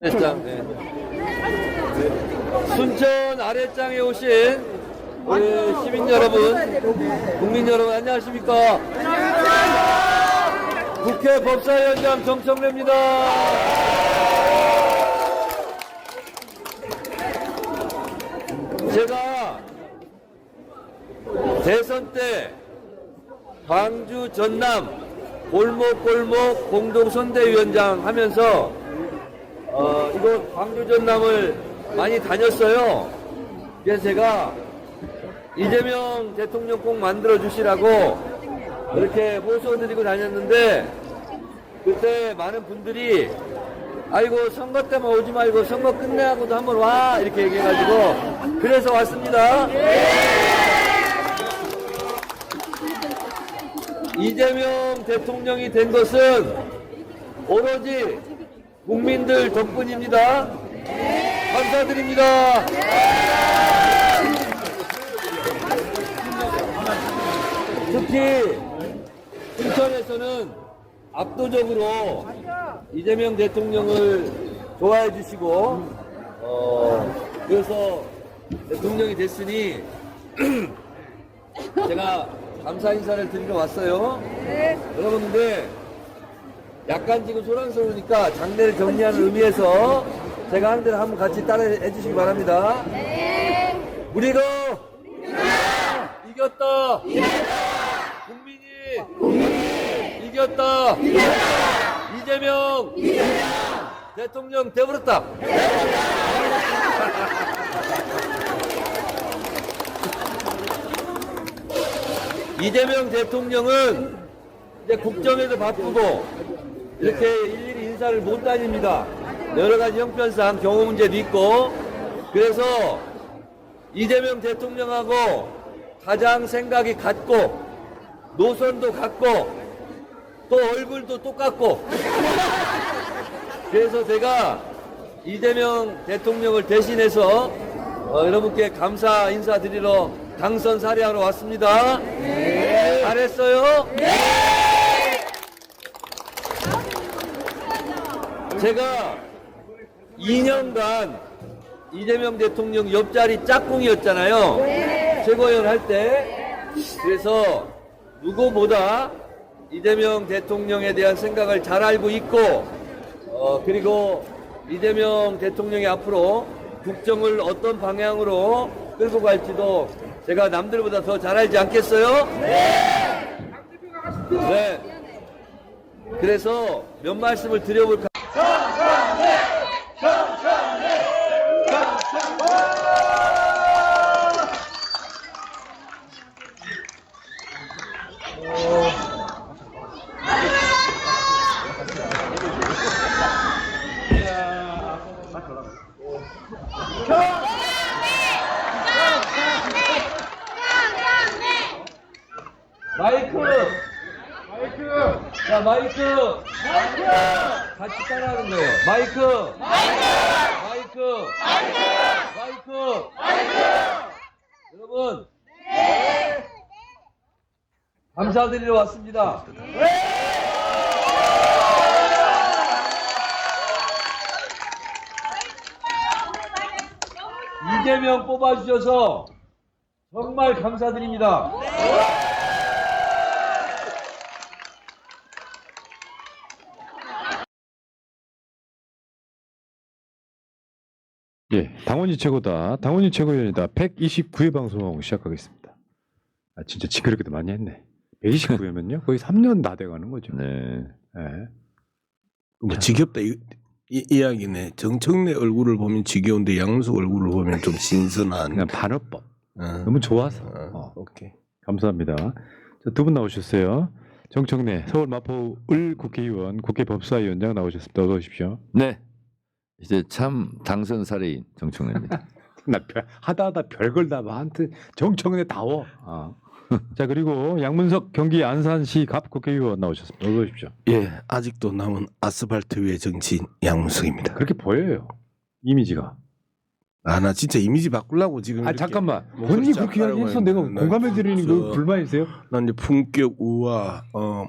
아랫장, 네. 순천 아랫장에 오신 우리 시민 여러분, 국민 여러분 안녕하십니까? 국회 법사위원장 정청래입니다. 제가 대선 때 광주 전남 골목골목 공동선대위원장 하면서 이곳 광주 전남을 많이 다녔어요. 그래서 제가 이재명 대통령 꼭 만들어 주시라고 이렇게 호소드리고 다녔는데 그때 많은 분들이 아이고 선거 때만 오지 말고 선거 끝내고도 한번 와 이렇게 얘기해가지고 그래서 왔습니다. 이재명 대통령이 된 것은 오로지 국민들 덕분입니다. 감사드립니다. 특히 순천에서는 압도적으로 이재명 대통령을 좋아해 주시고 그래서 대통령이 됐으니 제가 감사 인사를 드리러 왔어요. 여러분 근데 약간 지금 소란스러우니까 장례를 정리하는 의미에서 제가 하는 대로 한번 같이 따라해 주시기 바랍니다. 우리가 이겼다. 국민이 이겼다. 이재명 대통령 되버렸다. 이재명 대통령은 이제 국정에도 바쁘고 이렇게 일일이 인사를 못 다닙니다. 여러 가지 형편상 경호 문제도 있고 그래서 이재명 대통령하고 가장 생각이 같고 노선도 같고 또 얼굴도 똑같고 그래서 제가 이재명 대통령을 대신해서 여러분께 감사 인사드리러 당선 사례하러 왔습니다. 네. 잘했어요? 네. 제가 2년간 이재명 대통령 옆자리 짝꿍이었잖아요. 네. 최고위원 할 때. 그래서 누구보다 이재명 대통령에 대한 생각을 잘 알고 있고 그리고 이재명 대통령이 앞으로 국정을 어떤 방향으로 끌고 갈지도 제가 남들보다 더 잘 알지 않겠어요? 네. 네. 그래서 몇 말씀을 드려볼까? 자, 마이크! 같이 따라하는 거예요. 마이크! 여러분! 네! 감사드리러 왔습니다. 네! 이재명 뽑아주셔서 정말 감사드립니다. 예, 당원이 최고다. 당원이 최고위원이다. 129회 방송 시작하겠습니다. 아, 진짜 지그럽게도 많이 했네. 129회면요? 거의 3년 다 돼가는 거죠. 네. 네. 뭐 지겹다 이 이야기네. 정청래 얼굴을 보면 지겨운데 양문석 얼굴을 보면 좀 신선한. 그냥 반어법. 너무 좋아서. 오케이. 감사합니다. 두 분 나오셨어요. 정청래 서울 마포을 국회의원, 국회 법사위원장 나오셨습니다. 어서 오십시오. 네. 이제 참 당선 사례인 정청래입니다. 하다 별걸 다 한테 정청래 다워. 자, 그리고 양문석 경기 안산시 갑 국회의원 나오셨습니다. 어서 오십시오. 예, 아직도 남은 아스팔트 위의 정치인 양문석입니다. 그렇게 보여요. 이미지가. 나 진짜 이미지 바꾸려고 지금. 아, 잠깐만. 뭐 본인이 그렇지 그렇게 않다라고 해서 내가 했는데. 공감해 드리는 거 불만이세요? 난 이제 품격 우아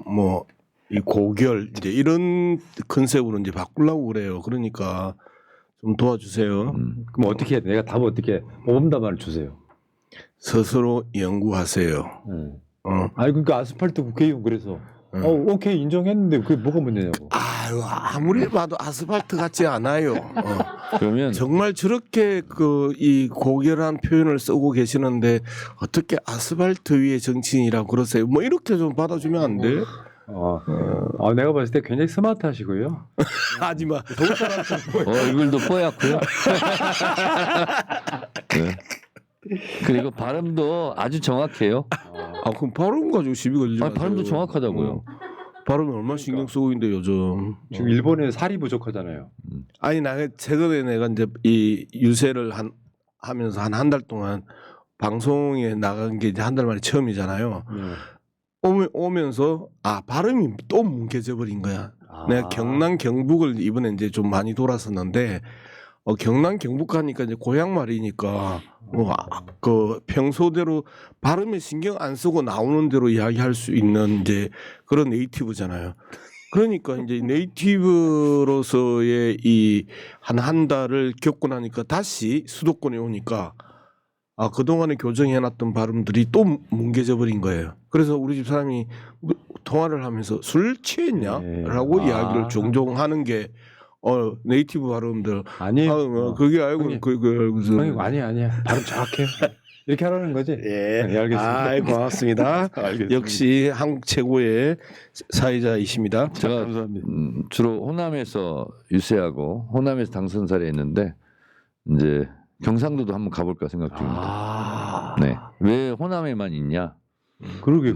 뭐 이 고결 이제 이런 컨셉으로 이제 바꾸려고 그래요. 그러니까 좀 도와주세요. 그럼 어떻게 해? 내가 답 어떻게 해? 모범답안을 주세요. 스스로 연구하세요. 아니 그러니까 아스팔트 국회의원 그래서 오케이 인정했는데 그게 뭐가 문제냐고. 아유, 아무리 봐도 아스팔트 같지 않아요. 그러면 정말 저렇게 이 고결한 표현을 쓰고 계시는데 어떻게 아스팔트 위에 정치인이라고 그러세요? 뭐 이렇게 좀 받아주면 안 돼? 내가 봤을 때 굉장히 스마트하시고요. 하지 마. 얼굴도 뽀얗고요. 네. 그리고 발음도 아주 정확해요. 그럼 발음 가지고 시비 걸리지 마세요. 발음도 정확하다고요. 발음이 얼마나 신경 쓰고 있는데 요즘. 지금 일본에 살이 부족하잖아요. 아니 나 최근에 내가 이제 이 유세를 하면서 한 달 동안 방송에 나간 게 이제 한 달 만에 처음이잖아요. 오면서 발음이 또 뭉개져 버린 거야. 내가 경남 경북을 이번에 이제 좀 많이 돌았었는데 경남 경북 가니까 이제 고향 말이니까 그 평소대로 발음에 신경 안 쓰고 나오는 대로 이야기할 수 있는 이제 그런 네이티브잖아요. 그러니까 이제 네이티브로서의 이 한 달을 겪고 나니까 다시 수도권에 오니까 그동안에 교정해놨던 발음들이 또 뭉개져 버린 거예요. 그래서 우리 집 사람이 통화를 하면서 술 취했냐라고 이야기를 종종 하는 게 네이티브 발음들 아니에요. 그게 알고 형님 아니야 발음 정확해. 이렇게 하라는 거지? 예, 알겠습니다. 고맙습니다. 알겠습니다. 역시 한국 최고의 사회자이십니다. 제가 감사합니다. 주로 호남에서 유세하고 호남에서 당선사를 했는데 이제 경상도도 한번 가볼까 생각 중입니다. 네, 왜 호남에만 있냐? 그러게.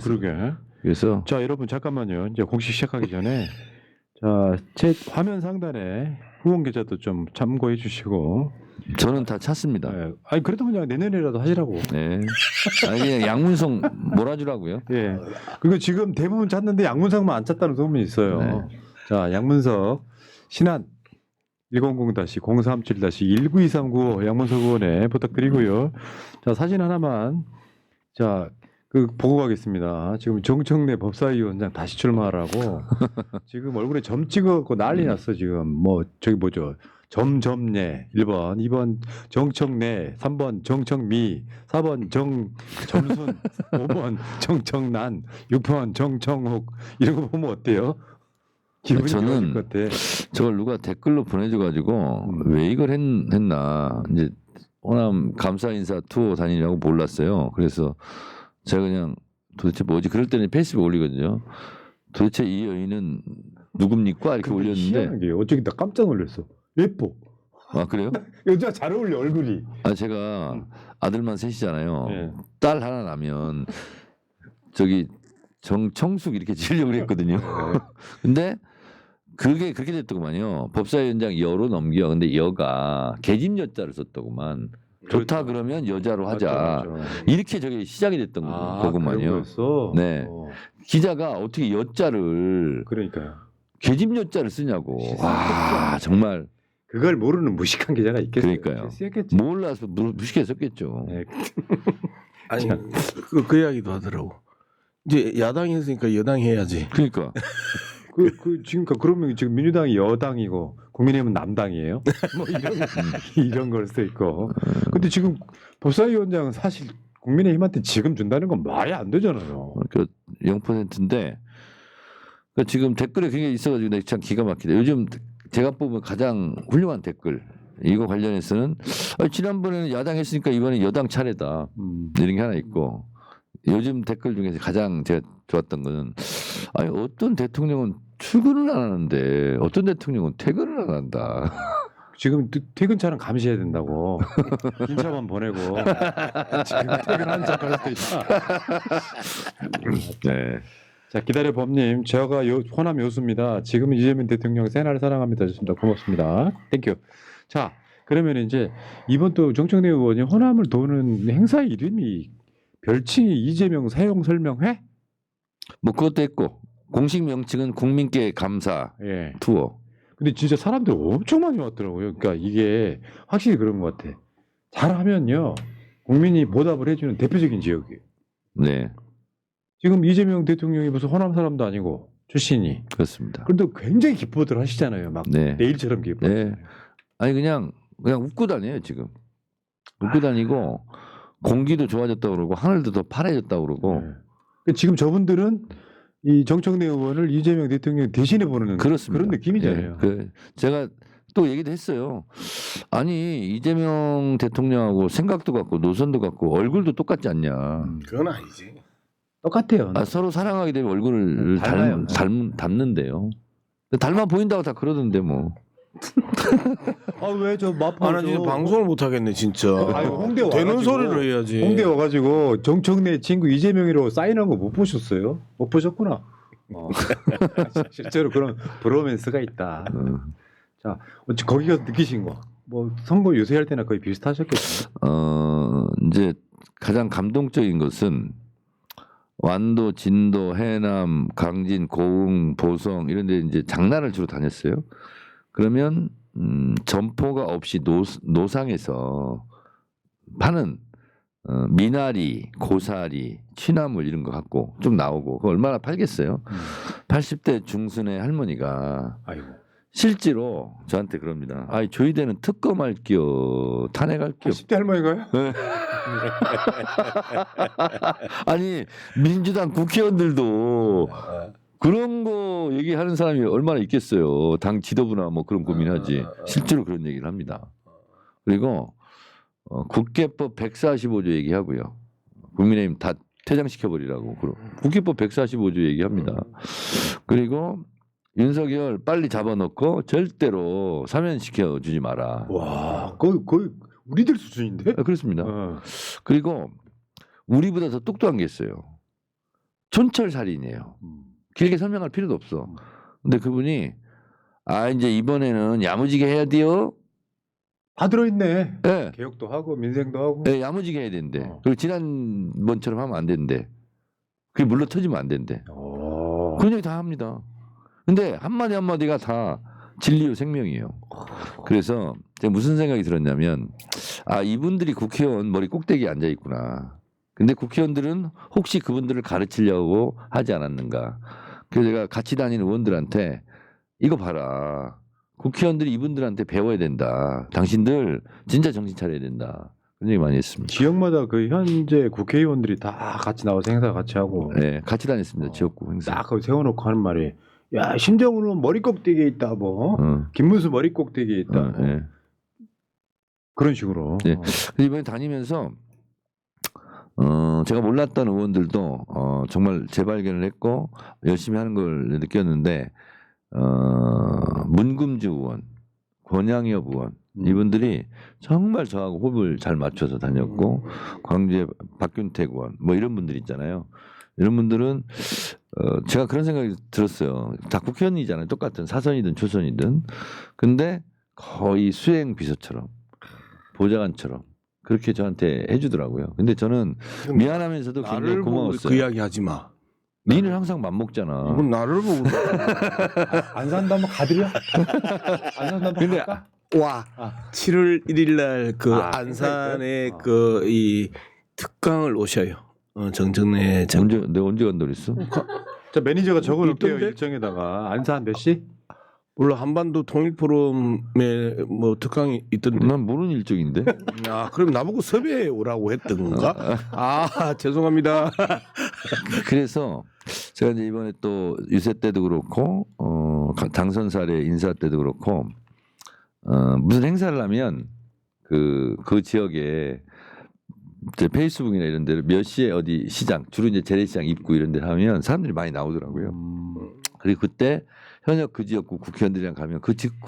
그래서 자 여러분 잠깐만요. 이제 공식 시작하기 전에 제 화면 상단에 후원 계좌도 좀 참고해 주시고. 저는 다 찼습니다. 네. 아니 그래도 그냥 내년에라도 하시라고. 네. 그냥 양문성 몰아주라고요. 예. 그리고 지금 대부분 찼는데 양문석만 안 찼다는 소문이 있어요. 네. 자 양문석 신한 100-037-19239 양문석 의원에 부탁드리고요. 자 사진 하나만 보고 가겠습니다. 지금 정청래 법사위원장 다시 출마하라고 지금 얼굴에 점 찍었고 난리 났어 지금. 점점예 1번, 2번 정청래, 3번 정청미, 4번 정점순, 5번 정청난, 6번 정청욱 이런 거 보면 어때요? 기분이 좋아질 저는 것 같아. 저걸 누가 댓글로 보내줘가지고 왜 이걸 했나 이제 호남 감사 인사 투어 다니냐고 몰랐어요. 그래서 제가 그냥 도대체 뭐지? 그럴 때는 페이스북 올리거든요. 도대체 이 여인은 누굽니까? 이렇게 올렸는데 희한한 게 어쩌기 나 깜짝 놀랐어. 예뻐. 그래요? 여자 잘 어울려 얼굴이. 제가 아들만 셋이잖아요. 예. 딸 하나 나면 저기 정청숙 이렇게 지으려고 그랬거든요. 근데 그게 그렇게 됐더구만요. 법사위원장 여로 넘겨. 근데 여가 계집 여자를 썼더구만. 좋다 그러면 여자로 하자. 맞죠. 이렇게 저게 시작이 됐던 거구만요. 네. 기자가 어떻게 여자를 그러니까요. 계집 여자를 쓰냐고. 와 정말 그걸 모르는 무식한 기자가 있겠어요. 그러니까요. 쓰였겠지. 몰라서 무식해 썼겠죠. 네. 아니 그 이야기도 하더라고. 이제 야당이 했으니까 여당이 해야지. 그러니까 그러면 지금 민주당이 여당이고 국민의힘은 남당이에요? 뭐 이런 걸 수도 있고. 근데 지금 법사위원장은 사실 국민의힘한테 지금 준다는 건 말이 안 되잖아요. 그 0%인데 지금 댓글에 굉장히 있어가지고 내가 참 기가 막히다. 요즘 제가 뽑은 가장 훌륭한 댓글 이거 관련해서는 지난번에는 야당 했으니까 이번에 여당 차례다 이런 게 하나 있고 요즘 댓글 중에서 가장 제가 좋았던 거는 어떤 대통령은 출근을 안 하는데 어떤 대통령은 퇴근을 안 한다. 지금 퇴근차는 감시해야 된다고. 인차만 보내고 지금 퇴근한 척할 수도 있다. 네. 자 기다려 범님 제가 호남 요수입니다. 지금 이재명 대통령 새날을 사랑합니다. 좋습니다. 고맙습니다. 땡큐. 자 그러면 이제 이번 또 정청래 의원이 호남을 도는 행사 이름이 별칭이 이재명 사용 설명회? 뭐 그것도 했고 공식 명칭은 국민께 감사 예. 투어. 근데 진짜 사람들 엄청 많이 왔더라고요. 그러니까 이게 확실히 그런 것 같아. 잘하면요 국민이 보답을 해주는 대표적인 지역이에요. 네. 지금 이재명 대통령이 무슨 호남 사람도 아니고 출신이. 그렇습니다. 그런데 굉장히 기뻐들 하시잖아요. 막 네. 내일처럼 기뻐. 네. 아니 그냥 웃고 다녀요 지금. 웃고 다니고 공기도 좋아졌다고 그러고 하늘도 더 파래졌다고 그러고. 네. 지금 저분들은 이 정청래 의원을 이재명 대통령 대신해 보는 그렇습니다. 그런 느낌이잖아요. 예, 제가 또 얘기도 했어요. 아니 이재명 대통령하고 생각도 같고 노선도 같고 얼굴도 똑같지 않냐. 그건 아니지. 똑같아요. 아, 서로 사랑하게 되면 얼굴을 닮아요. 닮는데요. 닮아 보인다고 다 그러던데 뭐. 왜 저 마파 나 진짜 방송을 못 하겠네 진짜. 아니, 홍대 되는 와가지고. 소리를 해야지. 홍대 와가지고 정청래 친구 이재명이라고 사인한 거 못 보셨어요? 못 보셨구나. 실제로 그런 브로맨스가 있다. 자, 어찌 거기 가서 느끼신 거? 뭐 선거 유세할 때나 거의 비슷하셨겠죠. 이제 가장 감동적인 것은 완도, 진도, 해남, 강진, 고흥, 보성 이런 데 이제 장날을 주로 다녔어요. 그러면 점포가 없이 노상에서 파는 미나리, 고사리, 취나물 이런 거 갖고 좀 나오고 그거 얼마나 팔겠어요? 80대 중순의 할머니가 아이고. 실제로 저한테 그럽니다. 아이 조이대는 특검할 겨 탄핵할 겨. 10대 할머니가요? 아니 민주당 국회의원들도 그런 거 얘기하는 사람이 얼마나 있겠어요. 당 지도부나 뭐 그런 고민하지. 실제로 그런 얘기를 합니다. 그리고 국회법 145조 얘기하고요. 국민의힘 다 퇴장시켜버리라고. 국회법 145조 얘기합니다. 그리고 윤석열 빨리 잡아놓고 절대로 사면시켜 주지 마라. 와, 거의 우리들 수준인데? 그렇습니다. 그리고 우리보다 더 똑똑한 게 있어요. 촌철살인이에요. 길게 설명할 필요도 없어. 근데 그분이 이제 이번에는 야무지게 해야 돼요. 다 들어있네. 네. 개혁도 하고 민생도 하고. 네, 야무지게 해야 된대. 그리고 지난번처럼 하면 안 된대. 그게 물러 터지면 안 된대. 그런 얘기 다 합니다. 근데 한마디 한마디가 다 진리요 생명이에요. 그래서 제가 무슨 생각이 들었냐면 이분들이 국회의원 머리 꼭대기에 앉아 있구나. 근데 국회의원들은 혹시 그분들을 가르치려고 하지 않았는가. 그래서 제가 같이 다니는 의원들한테 이거 봐라. 국회의원들이 이분들한테 배워야 된다. 당신들 진짜 정신 차려야 된다. 그런 얘기 많이 했습니다. 지역마다 그 현재 국회의원들이 다 같이 나와서 행사 같이 하고. 네, 같이 다녔습니다. 지역구 행사. 딱 거기 세워놓고 하는 말이 야 심정으로 머리 꼭대기에 있다 뭐 김문수 머리 꼭대기에 있다 뭐. 네. 그런 식으로. 네. 그래서 이번에 다니면서 제가 몰랐던 의원들도 정말 재발견을 했고 열심히 하는 걸 느꼈는데 문금주 의원, 권양엽 의원 이분들이 정말 저하고 호흡을 잘 맞춰서 다녔고 광주의 박균택 의원 뭐 이런 분들 있잖아요. 이런 분들은 제가 그런 생각이 들었어요. 다 국회의원이잖아요. 똑같은 사선이든 초선이든. 근데 거의 수행 비서처럼 보좌관처럼 그렇게 저한테 해주더라고요. 근데 저는 미안하면서도 굉장히 나를 보고 고마웠어요. 그 이야기 하지 마. 니는 항상 맘먹잖아. 이건 나를 보고. 안 산다면 가드려? 안 산다면 근데 갈까? 와 7월 1일 날 그 안산에 그 이 특강을 오셔요. 정청래 장. 내가 언제 간다 그랬어? 자 매니저가 적어놓을게요 있던데? 일정에다가 안산 몇 시? 물론 한반도 통일 포럼에 뭐 특강이 있던데. 난 모르는 일정인데. 그럼 나보고 섭외해 오라고 했던 건가? 죄송합니다. 그래서 제가 이제 이번에 또 유세 때도 그렇고 당선 사례 인사 때도 그렇고 무슨 행사를 하면 그 지역에 이제 페이스북이나 이런 데를 몇 시에 어디 시장 주로 이제 재래시장 입구 이런 데 하면 사람들이 많이 나오더라고요. 그리고 그때 현역 그 지역구 국회의원들이랑 가면 그 지역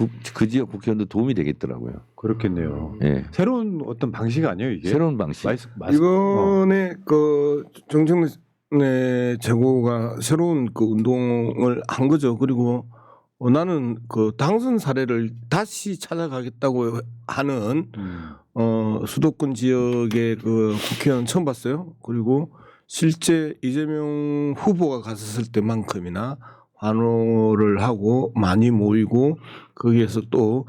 국회의원도 도움이 되겠더라고요. 그렇겠네요. 예. 새로운 어떤 방식 아니에요 이게? 새로운 방식. 이번에 그 정청래 최고가 새로운 그 운동을 한 거죠. 그리고 나는 그 당선 사례를 다시 찾아가겠다고 하는 수도권 지역의 그 국회의원 처음 봤어요. 그리고 실제 이재명 후보가 갔었을 때만큼이나 환호를 하고 많이 모이고 거기에서 또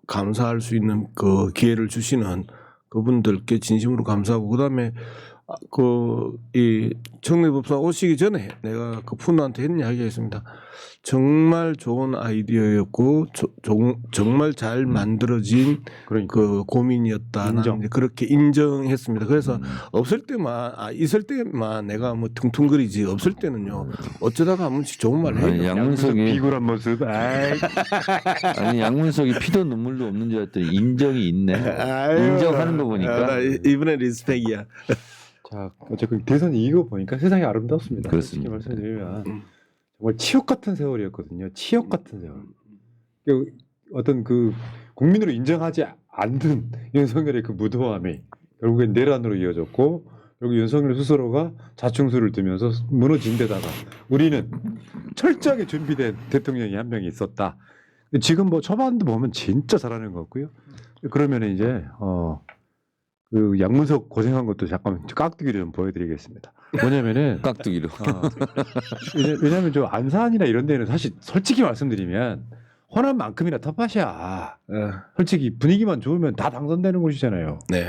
감사할 수 있는 그 기회를 주시는 그분들께 진심으로 감사하고 그다음에 이 청래법사 오시기 전에 내가 그 푸누한테 했는 이야기가 있습니다. 정말 좋은 아이디어였고 정말 잘 만들어진 그러니까 그 고민이었다. 인정. 나는 이제 그렇게 인정했습니다. 그래서 없을 때만 있을 때만 내가 뭐 퉁퉁거리지 없을 때는요 어쩌다가 한 번씩 좋은 말 아니, 해요. 양문석이 비굴한 모습. 아이. 아니 양문석이 피도 눈물도 없는 줄 알았더니 인정이 있네. 아유, 인정하는 거 보니까. 나 이번에 리스펙이야. 자, 어쨌든 대선 이거 보니까 세상이 아름답습니다. 그렇습니다. 솔직히 말씀드리면 정말 치욕 같은 세월이었거든요. 치욕 같은 세월. 그 어떤 그 국민으로 인정하지 않는 윤석열의 그 무도함이 결국엔 내란으로 이어졌고, 결국 윤석열 스스로가 자충수를 두면서 무너진 데다가 우리는 철저하게 준비된 대통령이 한 명이 있었다. 지금 뭐 초반도 보면 진짜 잘하는 것 같고요. 그러면 이제 그 양문석 고생한 것도 잠깐 깍두기를 좀 보여드리겠습니다. 뭐냐면은 깍두기로. 왜냐면 저 안산이나 이런 데는 사실 솔직히 말씀드리면 호남만큼이나 텃밭이야. 솔직히 분위기만 좋으면 다 당선되는 곳이잖아요. 네.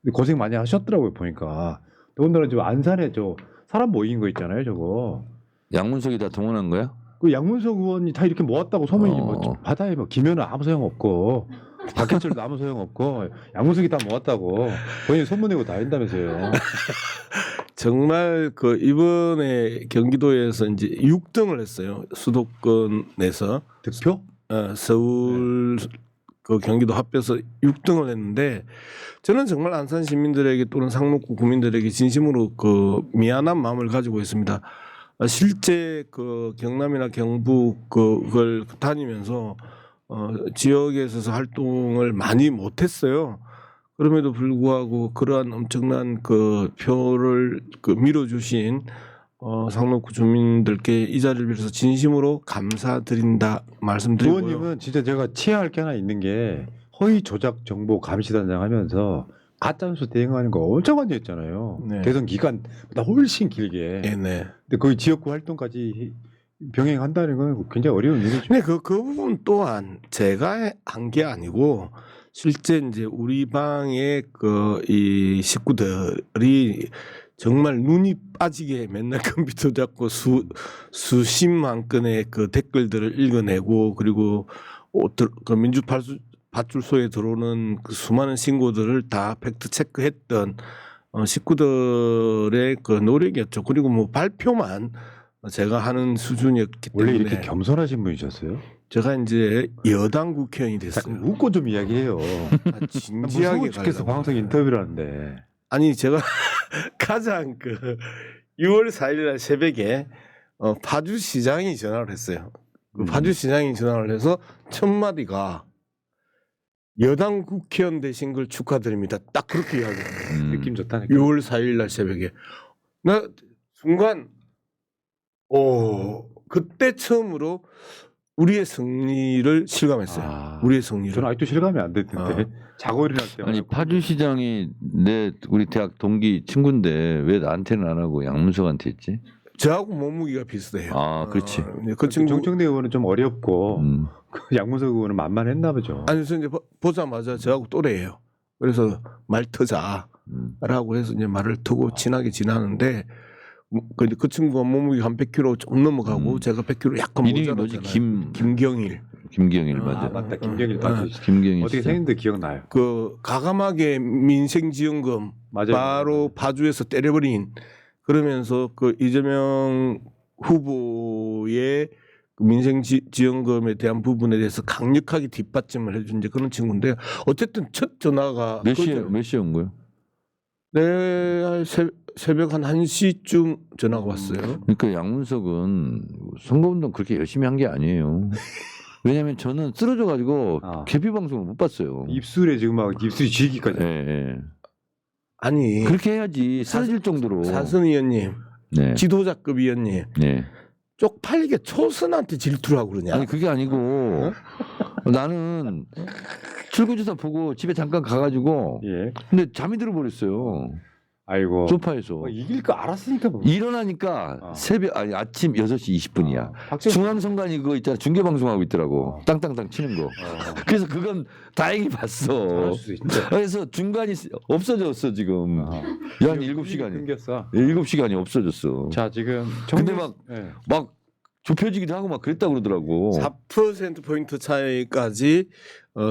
근데 고생 많이 하셨더라고요 보니까. 더군다나 저 안산에 저 사람 모인 거 있잖아요 저거. 양문석이 다 동원한 거야? 그 양문석 의원이 다 이렇게 모았다고 소문이 뭐 바다에 뭐 김연아 아무 소용 없고 박현철도 아무 소용 없고 양문석이 다 모았다고 본인이 소문내고 다 한다면서요. 정말 그 이번에 경기도에서 이제 6등을 했어요. 수도권에서 득표? 서울 그 경기도 합해서 6등을 했는데 저는 정말 안산 시민들에게 또는 상록구 구민들에게 진심으로 그 미안한 마음을 가지고 있습니다. 실제 그 경남이나 경북 그걸 다니면서 지역에 있어서 활동을 많이 못했어요. 그럼에도 불구하고 그러한 엄청난 그 표를 그 밀어주신 상록구 주민들께 이 자리를 빌어서 진심으로 감사드린다 말씀드리고요. 의원님은 진짜 제가 치아할 게 하나 있는 게 허위 조작 정보 감시단장 하면서 가짜뉴스 대응하는 거 엄청 많이 했잖아요. 네. 대선 기간보다 훨씬 길게. 네. 근데 거의 지역구 활동까지 병행한다는 건 굉장히 어려운 일이죠. 근데 그 부분 또한 제가 한 게 아니고 실제 이제 우리 방의 그 이 식구들이 정말 눈이 빠지게 맨날 컴퓨터 잡고 수십만 건의 그 댓글들을 읽어내고 그리고 그 민주파출소에 들어오는 그 수많은 신고들을 다 팩트 체크했던 식구들의 그 노력이었죠. 그리고 뭐 발표만 제가 하는 수준이었기 때문에 원래 이렇게 겸손하신 분이셨어요? 제가 이제 여당 국회의원이 잠깐 됐어요. 웃고 좀 이야기해요. 진지하게 무서워 죽겠어 가려고. 방송 인터뷰를 하는데. 아니 제가 가장 그 6월 4일날 새벽에 파주시장이 전화를 했어요. 그 파주시장이 전화를 해서 첫 마디가 여당 국회의원 되신 걸 축하드립니다. 딱 그렇게 이야기해요. 느낌 좋다니까. 6월 4일날 새벽에 나 순간 그때 처음으로 우리의 승리를 실감했어요. 우리의 승리를. 저는 아직도 실감이 안 됐는데 자고 일어날 때. 아니 파주시장이 우리 대학 동기 친구인데 왜 나한테는 안 하고 양문석한테 했지? 저하고 몸무게가 비슷해요. 아 그렇지. 그 친구 정청래 의원은 좀 어렵고 그 양문석 의원은 만만했나 보죠. 아니 그래서 이제 보자마자 저하고 또래예요. 그래서 말 터자라고 해서 이제 말을 트고 친하게 지나는데 그 친구가 몸무게 한 100kg 좀 넘어가고 제가 100kg 약간 이름이 뭐지? 모자랐잖아요. 김경일. 김경일 맞아. 맞다 김경일 파주. 김경일 어떻게 진짜. 생겼는데 기억나요? 그 가감하게 민생지원금 맞아요. 바로 파주에서 때려버린 그러면서 그 이재명 후보의 그 민생지원금에 대한 부분에 대해서 강력하게 뒷받침을 해준 이제 그런 친구인데요. 어쨌든 첫 전화가 몇 시에 온 거예요? 네, 새벽 한 1시쯤 전화가 왔어요. 그러니까 양문석은 선거운동 그렇게 열심히 한 게 아니에요. 왜냐하면 저는 쓰러져 가지고 개표 방송을 못 봤어요. 입술에 지금 막 입술이 쥐기까지. 예. 아니 그렇게 해야지 쓰러질 정도로. 사선 의원님, 네. 지도자급 의원님 네. 쪽팔리게 초선한테 질투를 하고 그러냐? 아니 그게 아니고 나는 출구조사 보고 집에 잠깐 가가지고 예. 근데 잠이 들어버렸어요. 아이고. 소파에서 뭐 이길 거 알았으니까 뭐. 일어나니까 새벽 아니 아침 6시 20분이야. 박정희 중앙선관위 그거 있잖아. 중계 방송하고 있더라고. 땅땅땅 치는 거. 그래서 그건 다행히 봤어. 잘할 수 있죠. 그래서 중간이 없어졌어 지금. 한 7시간이. 끊겼어. 7시간이 없어졌어. 자 지금 근데 예. 막 좁혀지기도 하고 막 그랬다 그러더라고. 4% 포인트 차이까지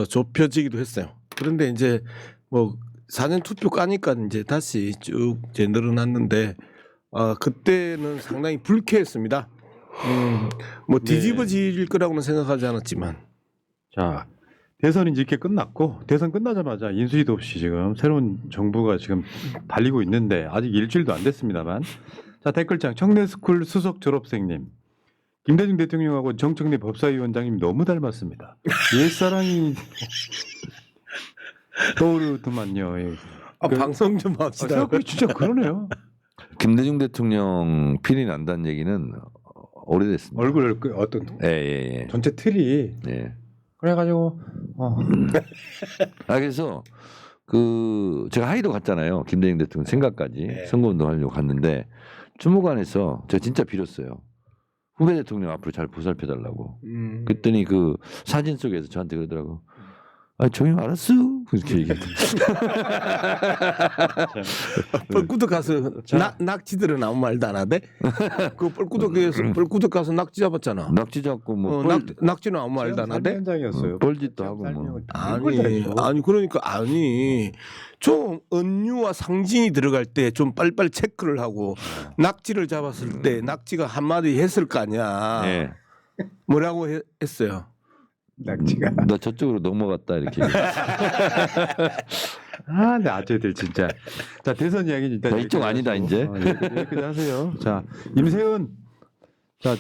좁혀지기도 했어요. 그런데 이제 뭐 사전 투표 까니까 이제 다시 쭉 이제 늘어났는데 그때는 상당히 불쾌했습니다. 뭐 뒤집어질 거라고는 생각하지 않았지만. 자 대선이 이제 이렇게 끝났고 대선 끝나자마자 인수위도 없이 지금 새로운 정부가 지금 달리고 있는데 아직 일주일도 안 됐습니다만 자 댓글창 청래스쿨 수석 졸업생님 김대중 대통령하고 정청래 법사위원장님 너무 닮았습니다. 옛사랑이 떠오르더만요. 예. 방송 좀 합시다. 생각보다 진짜 그러네요. 김대중 대통령 필이 난다는 얘기는 오래됐습니다. 얼굴 어떤 예. 전체 틀이 예. 그래가지고 그래서 그 제가 하이도 갔잖아요. 김대중 대통령 생각까지 선거운동 하려고 갔는데 주무관에서 제가 진짜 빌었어요. 후배 대통령 앞으로 잘 보살펴 달라고. 그랬더니 그 사진 속에서 저한테 그러더라고. 아, 정형 알았어. 그렇게 얘기했대. 뻘구덕 가서 낙지들은 아무 말도 안 하대. 그 뻘구덕 가서 낙지 잡았잖아. 낙지 잡고 뭐 낙지는 아무 말도 안 하대. 현장이었어요. 뻘짓도 하고 뭐. 아니 그러니까 좀 은유와 상징이 들어갈 때 좀 빨리빨리 체크를 하고 낙지를 잡았을 때 낙지가 한마디 했을 거 아니야. 예. 뭐라고 했어요? 낙지가. 너 저쪽으로 넘어갔다 이렇게. 네 아재들 진짜. 자 대선 이야기 일단 나 이쪽 아니다, 이제. 여기까지 하세요. 자 임세은, 자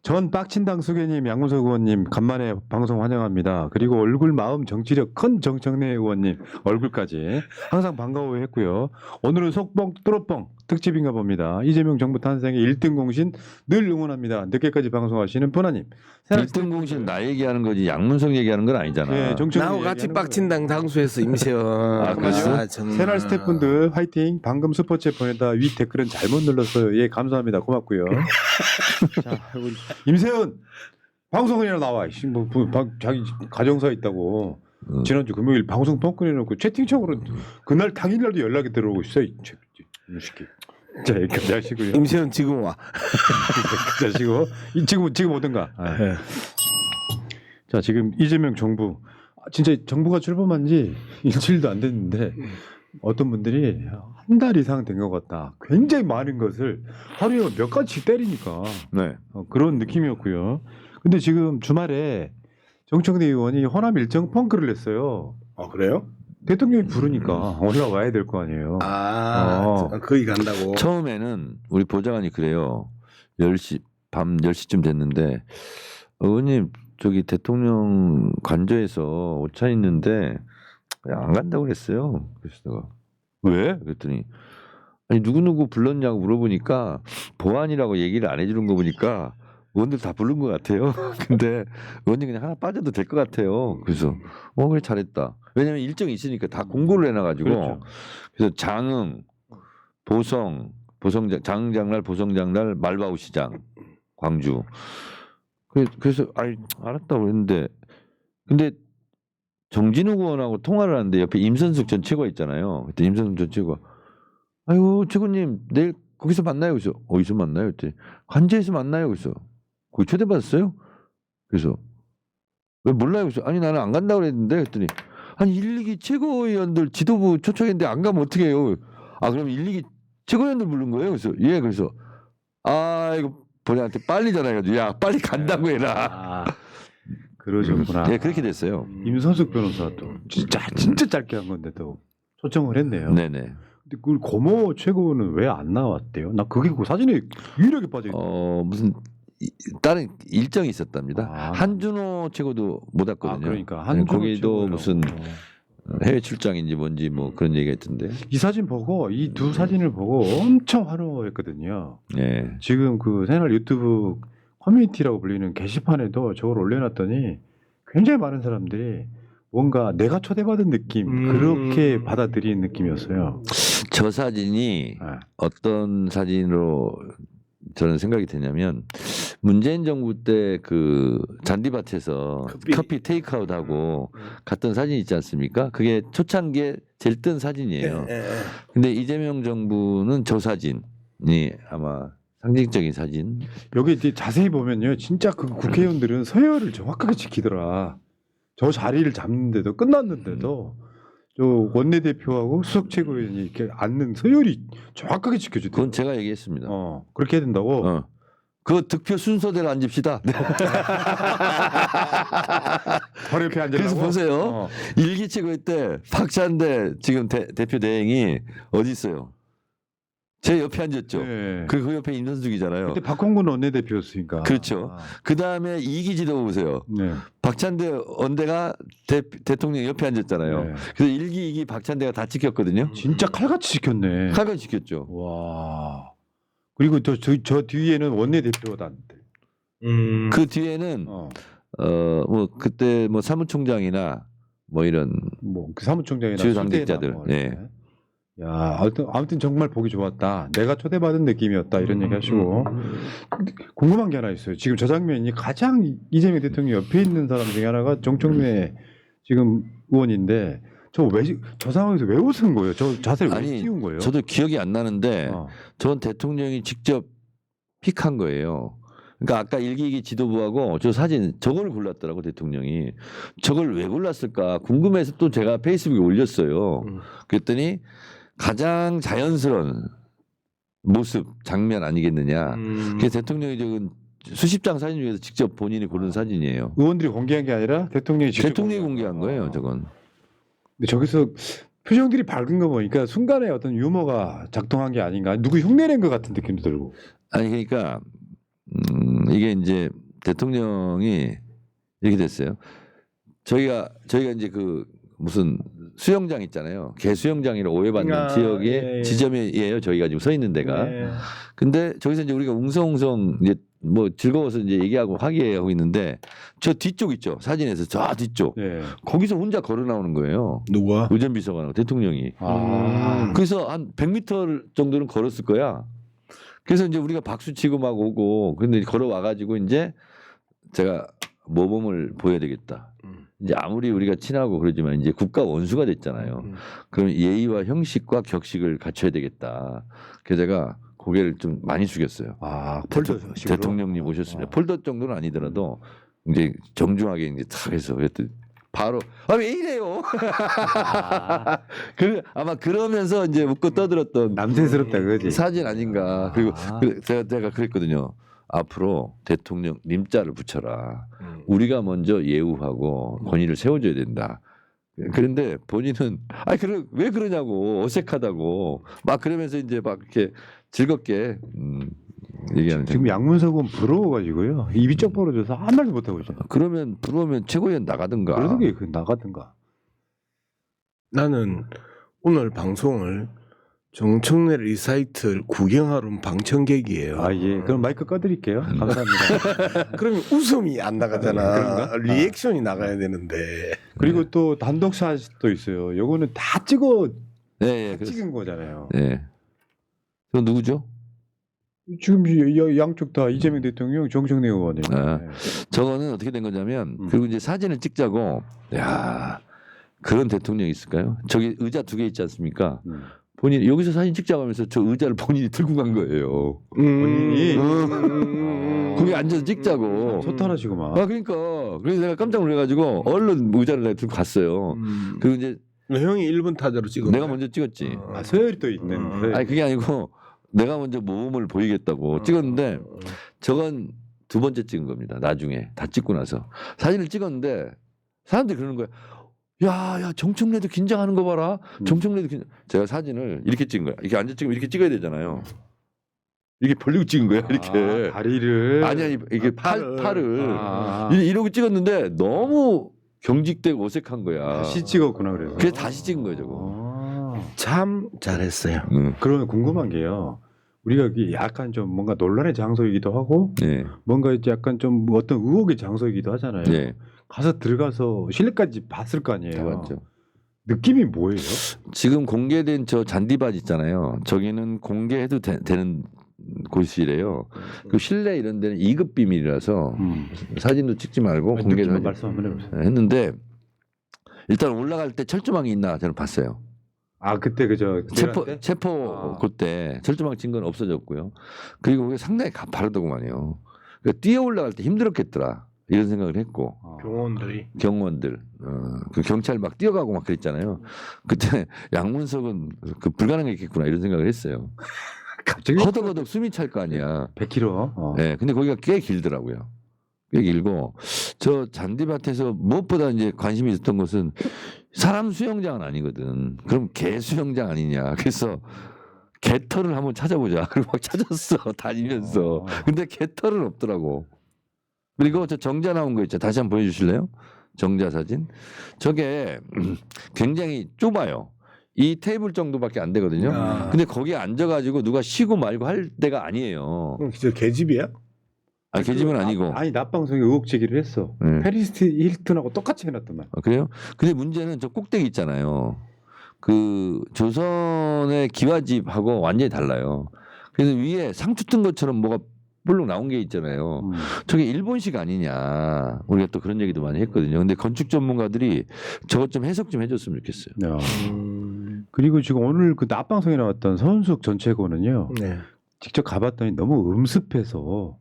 전 빡친당 수계님, 양문석 의원님 간만에 방송 환영합니다. 그리고 얼굴, 마음, 정치력 큰 정청래 의원님 얼굴까지 항상 반가워했고요. 오늘은 속뻥 뚫어뻥 특집인가 봅니다. 이재명 정부 탄생의 1등 공신 늘 응원합니다. 늦게까지 방송하시는 분하님. 1등 공신 나 얘기하는 거지 양문석 얘기하는 건 아니잖아. 네, 나하고 같이 빡친당 당수에서 임세현. 그랬어? 새날 스태프분들 화이팅. 방금 슈퍼챗 보내다 위 댓글은 잘못 눌렀어요. 예 감사합니다. 고맙고요. 자, 우리 임세은 방송이나 나와. 자기 가정사 있다고. 지난주 금요일 방송 뻥 끊어놓고 채팅창으로 그날 당일날도 연락이 들어오고 있어. 이 새끼. 자 여기까지 하시고요. 임세현 지금 와. 여기까지 하시고 지금 오든가. 자 지금 이재명 정부 진짜 정부가 출범한 지 일주일도 안 됐는데 어떤 분들이 한 달 이상 된 것 같다. 굉장히 많은 것을 하루에 몇 가지씩 때리니까 네. 그런 느낌이었고요. 근데 지금 주말에 정청래 의원이 호남 일정 펑크를 냈어요. 그래요? 대통령이 부르니까 올라와야 될 거 아니에요. 거기 간다고. 처음에는 우리 보좌관이 그래요. 10시 밤 10시쯤 됐는데 의원님 저기 대통령 관저에서 오차 있는데 그냥 안 간다고 그랬어요. 그래서 내가 왜? 그랬더니 아니 누구누구 불렀냐고 물어보니까 보안이라고 얘기를 안 해주는 거 보니까 의원들 다 부른 것 같아요. 근데 의원님 그냥 하나 빠져도 될 것 같아요. 그래서 그래 잘했다. 왜냐면 일정이 있으니까 다 공고를 해놔가지고 그렇죠. 그래서 장흥, 보성장, 장흥장날, 보성장날, 말바우시장, 광주. 그래서 알았다고 그랬는데 근데 정진욱 의원하고 통화를 하는데 옆에 임선숙 전 최고 있잖아요. 그때 임선숙 전 최고가 아이고 최고님 내일 거기서 만나요. 그래서 어디서 만나요? 그때 관제에서 만나요. 그래서 거기 초대받았어요? 그래서 왜 몰라요? 그래서 아니 나는 안 간다고 그랬는데 그랬더니 아니 1, 2기 최고위원들 지도부 초청했는데 안 가면 어떻게 해요? 그럼 1, 2기 최고위원들 부른 거예요? 그래서 예 그래서 이거 본인한테 빨리 전화해가지고 야 빨리 간다고 해라. 그러셨구나. 예 그렇게 됐어요. 임선숙 변호사도 진짜 짧게 한 건데 또 초청을 했네요. 네네. 근데 그 고모 최고는 왜 안 나왔대요? 나 그게 그 사진에 유일하게 빠져 있다. 무슨 다른 일정이 있었답니다. 한준호 최고도 못 왔거든요. 그러니까 한준호 거기도 최고요. 무슨 해외 출장인지 뭔지 뭐 그런 얘기가 있던데. 이 사진 보고 이 두 사진을 보고 엄청 환호했거든요. 예. 지금 그 새날 유튜브 커뮤니티라고 불리는 게시판에도 저걸 올려놨더니 굉장히 많은 사람들이 뭔가 내가 초대받은 느낌 그렇게 받아들이는 느낌이었어요. 저 사진이 네. 어떤 사진으로 저는 생각이 되냐면 문재인 정부 때 그 잔디밭에서 커피 테이크아웃하고 갔던 사진 있지 않습니까? 그게 초창기에 제일 뜬 사진이에요. 근데 이재명 정부는 저 사진이 아마 상징적인 사진. 여기 이제 자세히 보면요, 진짜 그 국회의원들은 서열을 정확하게 지키더라. 저 자리를 잡는데도 끝났는데도 저 원내대표하고 수석 최고위원이 이렇게 앉는 서열이 정확하게 지켜주더라고요. 그건 제가 얘기했습니다. 그렇게 해야 된다고. 그 득표 순서대로 앉읍시다. 바로 옆에 앉으라고. 그래서 보세요. 일기 최고위 때 박찬대 지금 대표 대행이 어디 있어요? 제 옆에 앉았죠. 네. 그 옆에 임선숙이잖아요. 그때 박홍근 원내대표였으니까. 그렇죠. 그 다음에 이기지도 보세요. 네. 박찬대 원대가 대통령 옆에 앉았잖아요. 네. 그래서 1기, 2기 박찬대가 다 찍혔거든요. 진짜 칼같이 지켰네. 칼같이 지켰죠. 와. 그리고 저 뒤에는 원내대표가 앉대. 그 뒤에는 뭐 그때 뭐 사무총장이나 뭐 이런 뭐그 사무총장이나 주요 수대나 당직자들. 뭐 예. 이렇게. 야, 아무튼 정말 보기 좋았다. 내가 초대받은 느낌이었다. 이런 얘기 하시고. 궁금한 게 하나 있어요. 지금 저 장면이 가장 이재명 대통령 옆에 있는 사람 중에 하나가 정청래 지금 의원인데 저 상황에서 왜 웃은 거예요? 저 자세를 왜 아니, 띄운 거예요? 저도 기억이 안 나는데 전 대통령이 직접 픽한 거예요. 그러니까 아까 1기, 2기 지도부하고 저 사진 저걸 골랐더라고 대통령이. 저걸 왜 골랐을까 궁금해서 또 제가 페이스북에 올렸어요. 그랬더니 가장 자연스러운 모습 장면 아니겠느냐. 그래서 대통령이 적은 수십 장 사진 중에서 직접 본인이 고른 사진이에요. 의원들이 공개한 게 아니라 대통령이 직접 대통령이 공개한 거예요, 저건. 근데 저기서 표정들이 밝은 거 보니까 순간에 어떤 유머가 작동한 게 아닌가. 누구 흉내낸 것 같은 느낌도 들고. 아니 그러니까 이게 이제 대통령이 이렇게 됐어요. 저희가 이제 그 무슨 수영장 있잖아요. 개수영장이라 오해받는 지역의 지점이에요. 저희가 지금 서 있는 데가. 근데 저기서 이제 우리가 웅성웅성 이제 뭐 즐거워서 이제 얘기하고 화기애애하고 있는데 저 뒤쪽 있죠. 사진에서 저 뒤쪽. 거기서 혼자 걸어 나오는 거예요. 누가? 의전비서관하고 대통령이. 그래서 한 100m 정도는 걸었을 거야. 그래서 이제 우리가 박수 치고 막 오고 근데 걸어와 가지고 이제 제가 모범을 보여야 되겠다. 이제 아무리 우리가 친하고 그러지만 이제 국가 원수가 됐잖아요. 그럼 예의와 형식과 격식을 갖춰야 되겠다. 그래서 제가 고개를 좀 많이 숙였어요. 폴더 대통령님 오셨습니다. 폴더 정도는 아니더라도 이제 정중하게 이제 탁 해서 그랬더니 바로 왜 이래요? 아마 그러면서 이제 웃고 떠들었던 남세스럽다 그거지. 사진 아닌가. 그리고 제가 그랬거든요. 앞으로 대통령 님자를 붙여라. 우리가 먼저 예우하고 권위를 세워줘야 된다. 그런데 본인은 왜 그러냐고 어색하다고 막 그러면서 이제 막 이렇게 즐겁게 얘기하는. 지금 양문석은 부러워가지고요. 입이 쩍 벌어져서 한 말도 못 하고 있잖아. 그러면 부러우면 최고위원 나가든가. 그러게 나가든가. 나는 오늘 방송을 정청래 리사이트를 구경하러 온 방청객이에요. 예. 그럼 마이크 꺼드릴게요. 감사합니다. 그러면 웃음이 안 나가잖아. 그런가? 리액션이 나가야 되는데. 그리고 또 단독샷도 있어요. 요거는 다 네, 찍은 거잖아요. 네. 그건 누구죠? 지금 양쪽 다 이재명 대통령, 정청래 의원이에요. 저거는 어떻게 된 거냐면 그리고 이제 사진을 찍자고 야 그런 대통령이 있을까요? 저기 의자 2개 있지 않습니까? 본인이 여기서 사진 찍자고 하면서 저 의자를 본인이 들고 간 거예요. 본인이 거기 앉아서 찍자고. 소탈하시구만. 그러니까 그래서 내가 깜짝 놀래가지고 얼른 의자를 내가 들고 갔어요. 그리고 이제 형이 1번 타자로 찍은 내가 먼저 찍었지. 서열이 또 있는. 아니 그게 아니고 내가 먼저 모범을 보이겠다고 찍었는데 저건 2번째 찍은 겁니다. 나중에 다 찍고 나서 사진을 찍었는데 사람들이 그러는 거야. 야, 정청래도 긴장하는 거 봐라. 정청래도 제가 사진을 이렇게 찍은 거야. 이렇게 앉아 찍으면 이렇게 찍어야 되잖아요. 이렇게 벌리고 찍은 거야. 이렇게. 다리를. 아니 이게 팔을. 이러고 찍었는데 너무 경직되고 어색한 거야. 다시 찍었구나 그래서. 그래서 다시 찍은 거예요, 저거. 참 잘했어요. 그러면 궁금한 게요. 우리가 약간 좀 뭔가 논란의 장소이기도 하고, 네. 뭔가 이제 약간 좀 어떤 의혹의 장소이기도 하잖아요. 네. 가서 들어가서 실내까지 봤을 거 아니에요. 맞죠. 느낌이 뭐예요? 지금 공개된 저 잔디밭 있잖아요. 저기는 공개해도 되는 곳이래요. 그 실내 이런 데는 2급 비밀이라서 사진도 찍지 말고 공개 느낌 말씀 한번 해보세요. 했는데 일단 올라갈 때 철조망이 있나 저는 봤어요. 아 그때 그저 체포 그때 철조망 친 건 없어졌고요. 그리고 그게 상당히 가파르더구만요. 그러니까 뛰어 올라갈 때 힘들었겠더라 이런 생각을 했고 경호원들이 경호원들 그 경찰 막 뛰어가고 막 그랬잖아요. 그때 양문석은 그 불가능했겠구나 이런 생각을 했어요. 갑자기 허덕허덕 숨이 찰 거 아니야. 100km. 네, 근데 거기가 꽤 길더라고요. 꽤 길고 저 잔디밭에서 무엇보다 이제 관심이 있었던 것은 사람 수영장은 아니거든. 그럼 개 수영장 아니냐. 그래서 개털을 한번 찾아보자. 그리고 막 찾았어 다니면서. 근데 개털은 없더라고. 그리고 저 정자 나온 거 있죠. 다시 한번 보여주실래요? 정자 사진. 저게 굉장히 좁아요. 이 테이블 정도밖에 안 되거든요. 근데 거기에 앉아가지고 누가 쉬고 말고 할 데가 아니에요. 그럼 진짜 개집이야? 아, 계집은 아니고. 아니 낮방송에 의혹 제기를 했어. 네. 페리스 힐튼하고 똑같이 해놨더만. 아, 그래요? 근데 문제는 저 꼭대기 있잖아요. 그 조선의 기와집하고 완전히 달라요. 그래서 위에 상추 뜬 것처럼 뭐가 볼록 나온 게 있잖아요. 저게 일본식 아니냐. 우리가 또 그런 얘기도 많이 했거든요. 근데 건축 전문가들이 저것 좀 해석 좀 해줬으면 좋겠어요. 그리고 지금 오늘 그 낮방송에 나왔던 서은숙 전체고는요. 네. 직접 가봤더니 너무 음습해서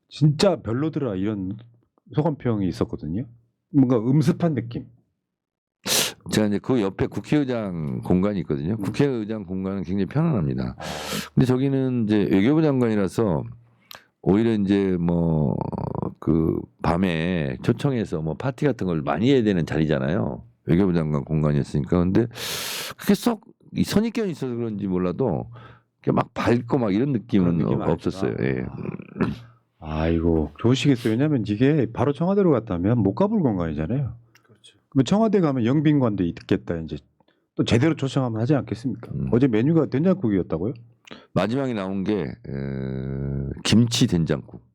진짜 별로더라 이런 소감평이 있었거든요. 뭔가 음습한 느낌. 제가 이제 그 옆에 국회의장 공간이 있거든요. 국회의장 공간은 굉장히 편안합니다. 근데 저기는 이제 외교부 장관이라서 오히려 이제 뭐 그 밤에 초청해서 뭐 파티 같은 걸 많이 해야 되는 자리잖아요. 외교부 장관 공간이었으니까. 근데 그게 썩 선입견이 있어서 그런지 몰라도 막 밝고 막 이런 느낌은 느낌 없었어요. 예. 아이고 좋으시겠어요. 왜냐면 이게 바로 청와대로 갔다면 못 가볼 공간이잖아요. 그렇죠. 그럼 청와대 가면 영빈관도 있겠다. 이제 또 제대로 초청하면 하지 않겠습니까? 어제 메뉴가 된장국이었다고요? 마지막에 나온 게 김치 된장국.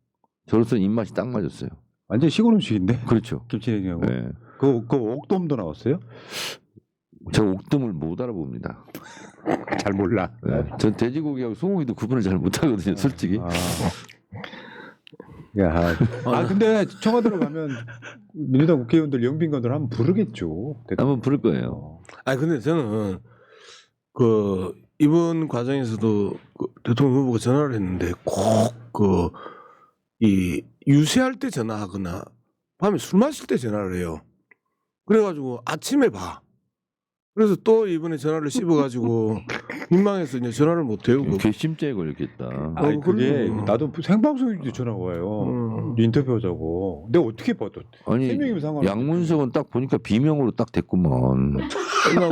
저로서는 입맛이 딱 맞았어요. 완전 시골 음식인데. 그렇죠. 김치냉장고. 네. 그 옥돔도 나왔어요? 저 옥돔을 못 알아봅니다. 잘 몰라. 네. 전 돼지고기하고 소고기도 구분을 잘 못하거든요, 솔직히. 근데 청와대로 가면 민주당 국회의원들 영빈관들 한번 부르겠죠. 한번 부를 거예요. 아니 근데 저는 그 이번 과정에서도 그 대통령 후보가 전화를 했는데 꼭 이 유세할 때 전화하거나 밤에 술 마실 때 전화를 해요. 그래가지고 아침에 봐. 그래서 또 이번에 전화를 씹어가지고 민망해서 이제 전화를 못 해요. 괘씸죄에 걸렸겠다. 아니 그게 그래요. 나도 생방송에도 전화가 와요. 인터뷰하자고. 내가 어떻게 봐도 아니 세 명이면 상관없어. 양문석은 딱 보니까 비명으로 딱 됐구만.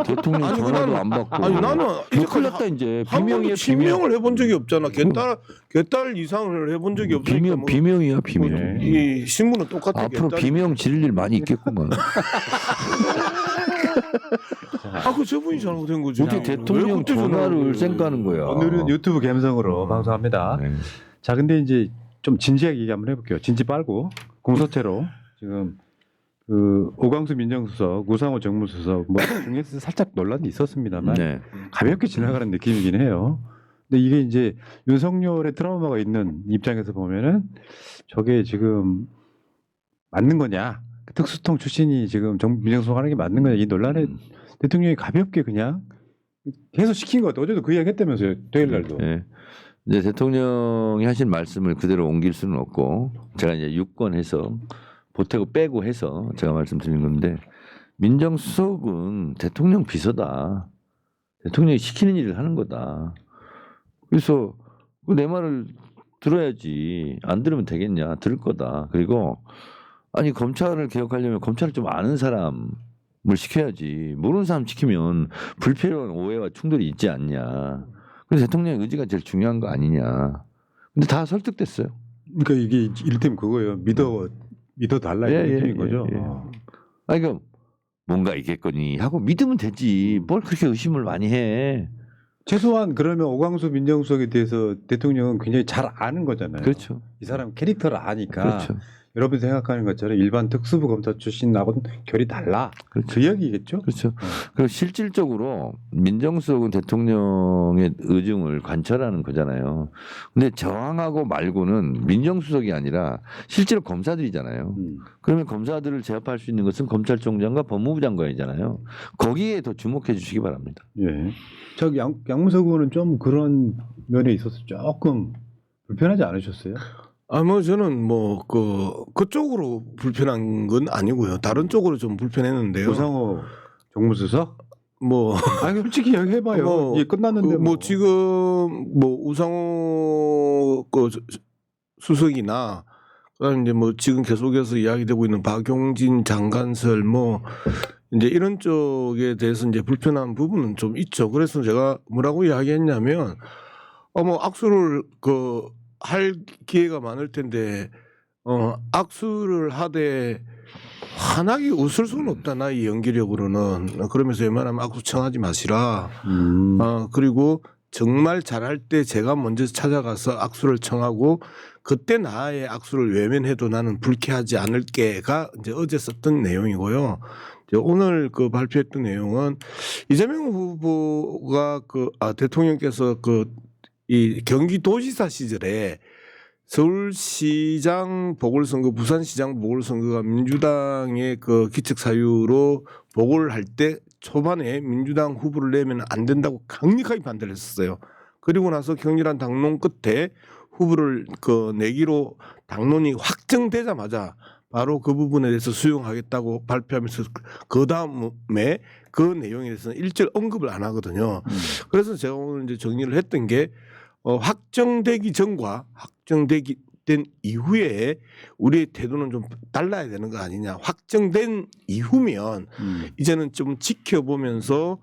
대통령 아니, 전화도 나는- 안 받고. 아니 나는 너 큰일 났다 이제. 한 번도 비명이야 비명. 침명을 해본 적이 없잖아. 개딸 이상을 해본 적이 없으니까 뭐 비명이야 비명. 이 신문은 똑같아. 앞으로 개딸이. 비명 지를 일 많이 있겠구만. 그 저분이 잘못된 거지. 어떻게 왜 대통령 그때 전화를 쌩까는 거야. 오늘은 유튜브 감성으로 방송합니다. 네. 자, 근데 이제 좀 진지하게 얘기 한번 해볼게요. 진지 빨고 공소체로 지금 그 오광수 민정수석, 우상호 정무수석 뭐 중에서 살짝 논란이 있었습니다만 네. 가볍게 지나가는 느낌이긴 해요. 근데 이게 이제 윤석열의 트라우마가 있는 입장에서 보면은 저게 지금 맞는 거냐? 특수통 출신이 지금 민정수석 하는 게 맞는 거냐? 이 논란에 대통령이 가볍게 그냥 해소시킨 것 같아요. 어제도 그 이야기 했다면서요. 토요일 날도. 네. 이제 대통령이 하신 말씀을 그대로 옮길 수는 없고 제가 이제 유권해서 보태고 빼고 해서 제가 말씀드린 건데 민정수석은 대통령 비서다. 대통령이 시키는 일을 하는 거다. 그래서 내 말을 들어야지. 안 들으면 되겠냐. 들을 거다. 그리고 아니 검찰을 개혁하려면 검찰을 좀 아는 사람을 시켜야지. 모르는 사람 시키면 불필요한 오해와 충돌이 있지 않냐. 그래서 대통령의 의지가 제일 중요한 거 아니냐. 근데 다 설득됐어요. 그러니까 이게 이를테면 그거예요. 믿어 달라 이런 느낌인 거죠. 아니 그럼 뭔가 있겠거니 하고 믿으면 되지. 뭘 그렇게 의심을 많이 해. 최소한 그러면 오광수 민정수석에 대해서 대통령은 굉장히 잘 아는 거잖아요. 그렇죠. 이 사람 캐릭터를 아니까 그렇죠. 여러분 생각하는 것처럼 일반 특수부 검사 출신하고는 결이 달라. 그렇죠. 그 이야기겠죠? 그렇죠. 그리고 실질적으로 민정수석은 대통령의 의중을 관철하는 거잖아요. 근데 저항하고 말고는 민정수석이 아니라 실제로 검사들이잖아요. 그러면 검사들을 제압할 수 있는 것은 검찰총장과 법무부 장관이잖아요. 거기에 더 주목해 주시기 바랍니다. 예. 저 양문석 의원은 좀 그런 면에 있어서 조금 불편하지 않으셨어요? 뭐 저는 뭐 그쪽으로 불편한 건 아니고요. 다른 쪽으로 좀 불편했는데요. 우상호 정무수석? 뭐 아니 솔직히 이야기해봐요. 뭐, 예, 끝났는데 뭐 지금 뭐 우상호 수석이나 그다음 이제 뭐 지금 계속해서 이야기되고 있는 박용진 장관설 뭐 이제 이런 쪽에 대해서 이제 불편한 부분은 좀 있죠. 그래서 제가 뭐라고 이야기했냐면 뭐 악수를 할 기회가 많을 텐데 악수를 하되 환하게 웃을 수는 없다. 나의 연기력으로는. 그러면서 웬만하면 악수 청하지 마시라. 그리고 정말 잘할 때 제가 먼저 찾아가서 악수를 청하고 그때 나의 악수를 외면해도 나는 불쾌하지 않을게가 이제 어제 썼던 내용이고요. 이제 오늘 발표했던 내용은 이재명 후보가 대통령께서 이 경기도지사 시절에 서울시장 보궐선거, 부산시장 보궐선거가 민주당의 기책 사유로 보궐을 할 때 초반에 민주당 후보를 내면 안 된다고 강력하게 반대를 했었어요. 그리고 나서 격렬한 당론 끝에 후보를 내기로 당론이 확정되자마자 바로 그 부분에 대해서 수용하겠다고 발표하면서 그 다음에 그 내용에 대해서는 일절 언급을 안 하거든요. 그래서 제가 오늘 이제 정리를 했던 게 확정되기 전과 확정되기 된 이후에 우리의 태도는 좀 달라야 되는 거 아니냐. 확정된 이후면 이제는 좀 지켜보면서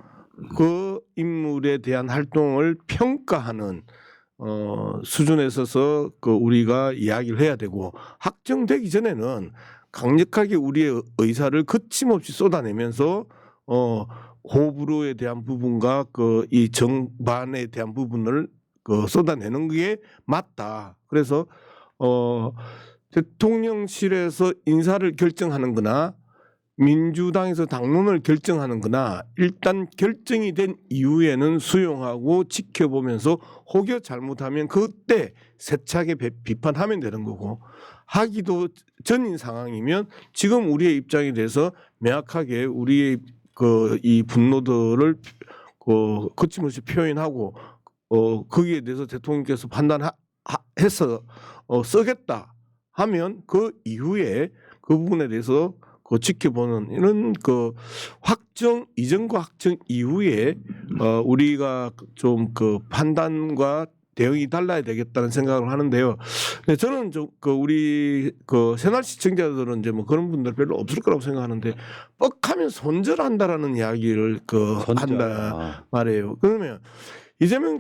그 인물에 대한 활동을 평가하는 수준에 있어서 우리가 이야기를 해야 되고 확정되기 전에는 강력하게 우리의 의사를 거침없이 쏟아내면서 호불호에 대한 부분과 이 정반에 대한 부분을 쏟아내는 게 맞다. 그래서 대통령실에서 인사를 결정하는 거나 민주당에서 당론을 결정하는 거나 일단 결정이 된 이후에는 수용하고 지켜보면서 혹여 잘못하면 그때 세차게 비판하면 되는 거고 하기도 전인 상황이면 지금 우리의 입장에 대해서 명확하게 우리의 이 분노들을 거침없이 표현하고 거기에 대해서 대통령께서 판단해서 쓰겠다 하면 그 이후에 그 부분에 대해서 지켜보는 이런 확정 이전과 확정 이후에 우리가 좀 판단과 대응이 달라야 되겠다는 생각을 하는데요. 네, 저는 좀 우리 새날 시청자들은 이제 뭐 그런 분들 별로 없을 거라고 생각하는데 뻑하면 손절한다라는 이야기를 한다 말이에요. 그러면 이재명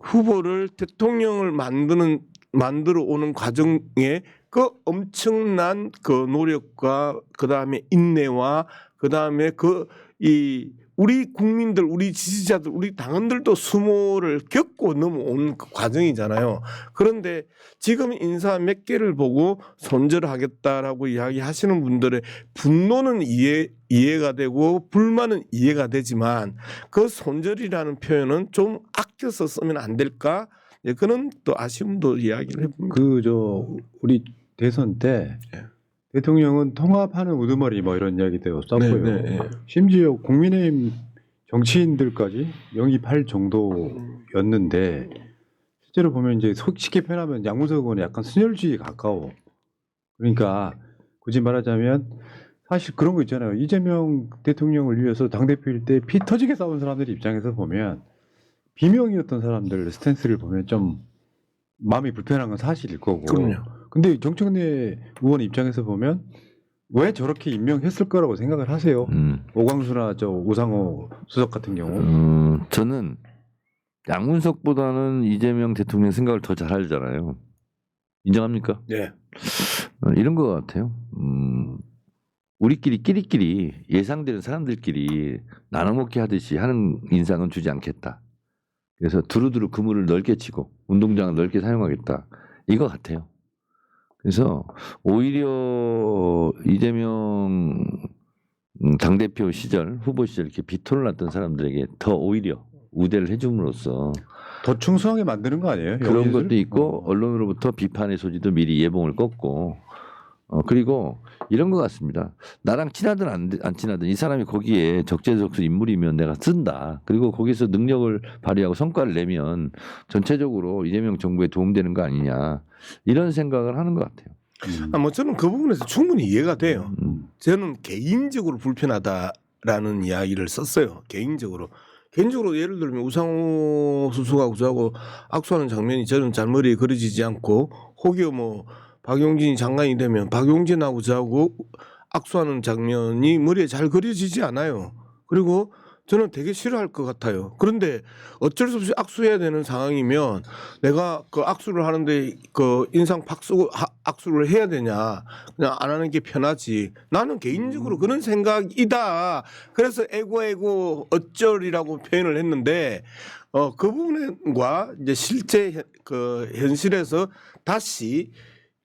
후보를 대통령을 만들어 오는 과정에 엄청난 노력과 그다음에 인내와 그다음에 우리 국민들, 우리 지지자들, 우리 당원들도 수모를 겪고 넘어온 과정이잖아요. 그런데 지금 인사 몇 개를 보고 손절하겠다라고 이야기하시는 분들의 분노는 이해가 되고 불만은 이해가 되지만 그 손절이라는 표현은 좀 아껴서 쓰면 안 될까? 예, 그런 또 아쉬움도 이야기를 해봅니다. 우리 대선 때 대통령은 통합하는 우두머리 뭐 이런 이야기도 썼고요. 네. 심지어 국민의힘 정치인들까지 영입할 정도였는데 실제로 보면 이제 쉽게 표현하면 양문석 의원은 약간 순혈주의에 가까워. 그러니까 굳이 말하자면 사실 그런 거 있잖아요. 이재명 대통령을 위해서 당대표일 때 피 터지게 싸운 사람들 입장에서 보면 비명이었던 사람들 스탠스를 보면 좀 마음이 불편한 건 사실일 거고. 그럼요. 근데 정청래 의원 입장에서 보면 왜 저렇게 임명했을 거라고 생각을 하세요? 오광수나 우상호 수석 같은 경우. 저는 양문석보다는 이재명 대통령 생각을 더 잘 알잖아요. 인정합니까? 네. 이런 것 같아요. 우리끼리 끼리끼리 예상되는 사람들끼리 나눠먹기 하듯이 하는 인상은 주지 않겠다. 그래서 두루두루 그물을 넓게 치고 운동장을 넓게 사용하겠다. 이거 같아요. 그래서 오히려 이재명 당대표 시절 후보 시절 이렇게 비토를 놨던 사람들에게 더 오히려 우대를 해줌으로써 더 충성하게 만드는 거 아니에요? 그런 여기를? 것도 있고 언론으로부터 비판의 소지도 미리 예봉을 꺾고 그리고 이런 것 같습니다. 나랑 친하든 안 친하든 이 사람이 거기에 적재적소 인물이면 내가 쓴다. 그리고 거기서 능력을 발휘하고 성과를 내면 전체적으로 이재명 정부에 도움되는 거 아니냐 이런 생각을 하는 것 같아요. 뭐 저는 그 부분에서 충분히 이해가 돼요. 저는 개인적으로 불편하다라는 이야기를 썼어요. 개인적으로 예를 들면 우상호 수석하고 저하고 악수하는 장면이 저는 잘 머리에 그려지지 않고 혹여 뭐 박용진이 장관이 되면 박용진하고 저하고 악수하는 장면이 머리에 잘 그려지지 않아요. 그리고 저는 되게 싫어할 것 같아요. 그런데 어쩔 수 없이 악수해야 되는 상황이면 내가 그 악수를 하는데 그 인상 팍 쓰고 악수를 해야 되냐 그냥 안 하는 게 편하지. 나는 개인적으로 그런 생각이다. 그래서 에고 어쩔이라고 표현을 했는데 그 부분과 이제 실제 그 현실에서 다시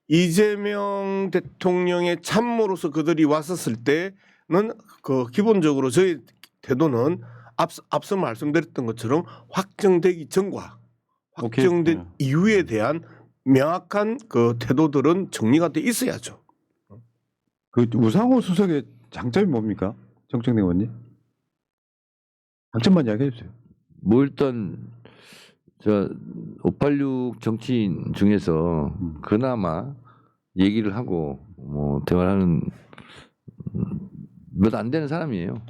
이재명 대통령의 참모로서 그들이 왔었을 때는 그 기본적으로 저희 태도는 앞서 말씀드렸던 것처럼 확정되기 전과 확정된 이후에 대한 명확한 그 태도들은 정리가 돼 있어야죠. 그 우상호 수석의 장점이 뭡니까? 정청래 의원님? 장점만 이야기해 주세요. 뭐 일단 저 586 정치인 중에서 그나마 얘기를 하고 뭐 대화를 하는 몇 안 되는 사람이에요.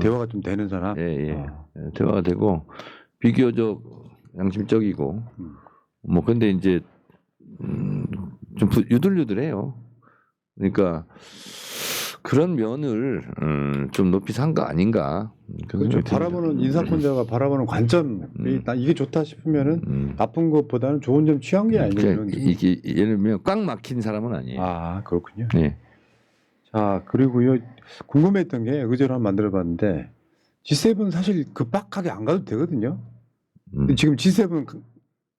대화가 좀 되는 사람. 예. 대화가 되고 비교적 양심적이고 뭐 근데 이제 좀 유들유들해요. 그러니까 그런 면을 좀 높이 산 거 아닌가. 그렇죠. 바라보는 인사권자가 바라보는 관점이 이게 좋다 싶으면은 나쁜 것보다는 좋은 점 취한 게 아니에요. 이게 예를 들면 꽉 막힌 사람은 아니에요. 아 그렇군요. 네. 자 그리고요 궁금했던 게 의제로 한번 만들어봤는데 G7 사실 급박하게 안 가도 되거든요. 근데 지금 G7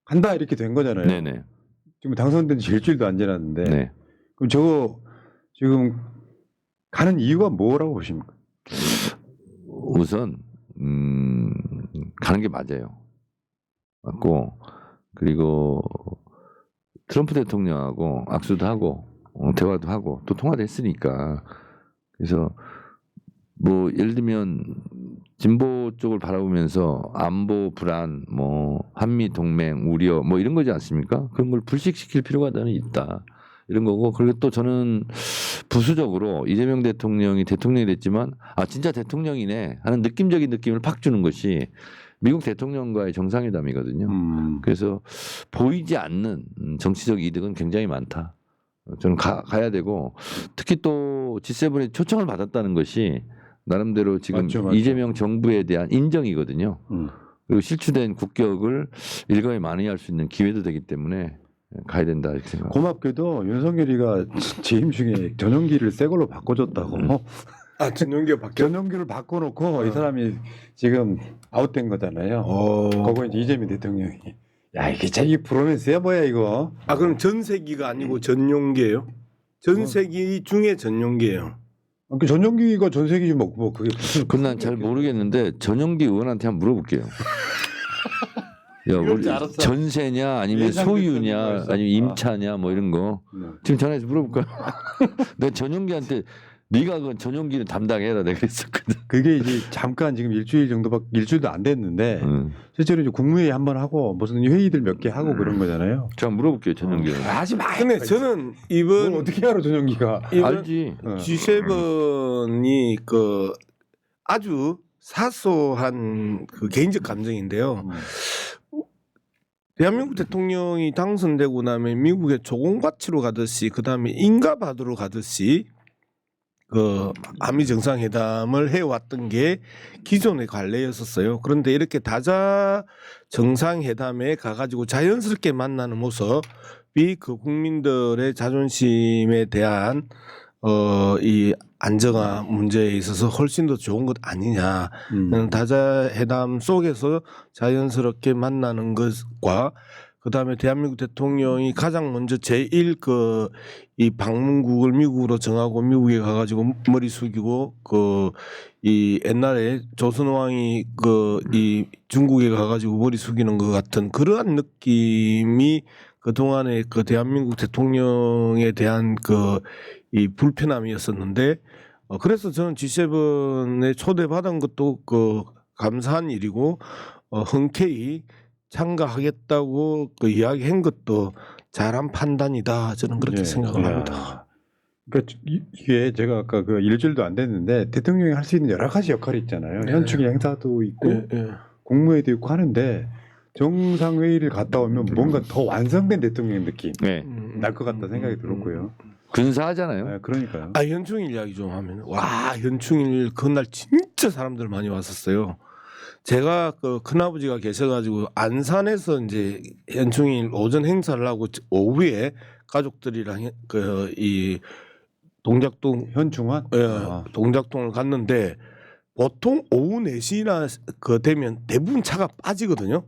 간다 이렇게 된 거잖아요. 네네. 지금 당선된 지 일주일도 안 지났는데 네. 그럼 저거 지금 가는 이유가 뭐라고 보십니까? 우선 가는 게 맞아요. 맞고 그리고 트럼프 대통령하고 악수도 하고 대화도 하고 또 통화도 했으니까 그래서 뭐 예를 들면 진보 쪽을 바라보면서 안보 불안 뭐 한미 동맹 우려 뭐 이런 거지 않습니까? 그런 걸 불식시킬 필요가 나는 있다. 이런 거고 그리고 또 저는 부수적으로 이재명 대통령이 대통령이 됐지만 아 진짜 대통령이네 하는 느낌적인 느낌을 팍 주는 것이 미국 대통령과의 정상회담이거든요. 그래서 보이지 않는 정치적 이득은 굉장히 많다. 저는 가야 되고 특히 또 G7에 초청을 받았다는 것이 나름대로 지금 맞죠. 이재명 정부에 대한 인정이거든요. 그리고 실추된 국격을 일거에 만회할 수 있는 기회도 되기 때문에 가야 된다 이렇게 생각합니다. 고맙게도 윤석열이가 재임 중에 전용기를 새 걸로 바꿔줬다고. 아 전용기가 바뀌었. 전용기를 바꿔놓고 이 사람이 지금 아웃된 거잖아요. 그거 이제 이재명 대통령이 야 이게 자기 프로맨스야 뭐야 이거. 아 그럼 전세기가 아니고 전용기예요? 전세기 중에 전용기예요. 그 전용기가 전세기지 뭐 그게 무슨. 그건 난 잘 모르겠는데 전용기 의원한테 한번 물어볼게요. 야, 우리 전세냐 아니면 소유냐 아니면 임차냐 뭐 이런 거 지금 전화해서 물어볼까요? 내가 전용기한테 네가 그 전용기를 담당해라 내가 그랬었거든. 그게 이제 잠깐 지금 일주일도 안 됐는데 실제로 이제 국무회의 한번 하고 무슨 회의들 몇 개 하고 그런 거잖아요. 제가 물어볼게요 전용기. 하지 마. 근데 저는 이번 어떻게 알아 전용기가? 알지. G7이 그 아주 사소한 그 개인적 감정인데요. 대한민국 대통령이 당선되고 나면 미국의 조공과치로 가듯이 그 다음에 인가받으러 가듯이 그 한미 정상회담을 해왔던 게 기존의 관례였었어요. 그런데 이렇게 다자 정상회담에 가가지고 자연스럽게 만나는 모습이 그 국민들의 자존심에 대한 이 안정화 문제에 있어서 훨씬 더 좋은 것 아니냐. 다자회담 속에서 자연스럽게 만나는 것과 그다음에 대한민국 대통령이 가장 먼저 제일 이 방문국을 미국으로 정하고 미국에 가가지고 머리 숙이고 이 옛날에 조선왕이 이 중국에 가가지고 머리 숙이는 것 같은 그러한 느낌이 그 동안에 그 대한민국 대통령에 대한 이 불편함이었었는데 그래서 저는 G7에 초대받은 것도 감사한 일이고 흔쾌히 참가하겠다고 이야기한 것도 잘한 판단이다. 저는 그렇게 예. 생각을 야. 합니다. 그러니까 이게 제가 아까 일주일도 안 됐는데 대통령이 할 수 있는 여러 가지 역할이 있잖아요. 네. 현충일 행사도 있고 예. 국무회의도 있고 하는데 정상회의를 갔다 오면 뭔가 더 완성된 대통령 느낌 네. 날 것 같다 생각이 들었고요. 근사하잖아요. 네, 그러니까요. 현충일 이야기 좀 하면 현충일 그날 진짜 사람들 많이 왔었어요. 제가 큰아버지가 계셔가지고 안산에서 이제 현충일 오전 행사를 하고 오후에 가족들이랑 이 동작동 현충원? 동작동을 갔는데 보통 오후 4시나 되면 대부분 차가 빠지거든요.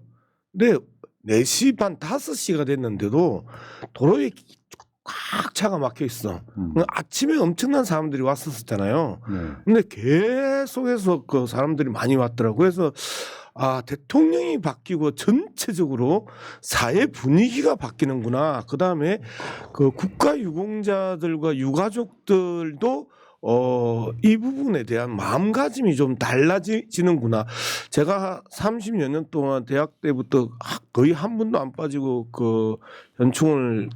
근데 4시 반 5시가 됐는데도 도로에 꽉 차가 막혀 있어. 아침에 엄청난 사람들이 왔었잖아요. 네. 근데 계속해서 사람들이 많이 왔더라고요. 그래서 대통령이 바뀌고 전체적으로 사회 분위기가 바뀌는구나. 그다음에 국가 유공자들과 유가족들도 이 부분에 대한 마음가짐이 좀 달라지는구나. 제가 30여 년 동안 대학 때부터 거의 한 번도 안 빠지고 현충을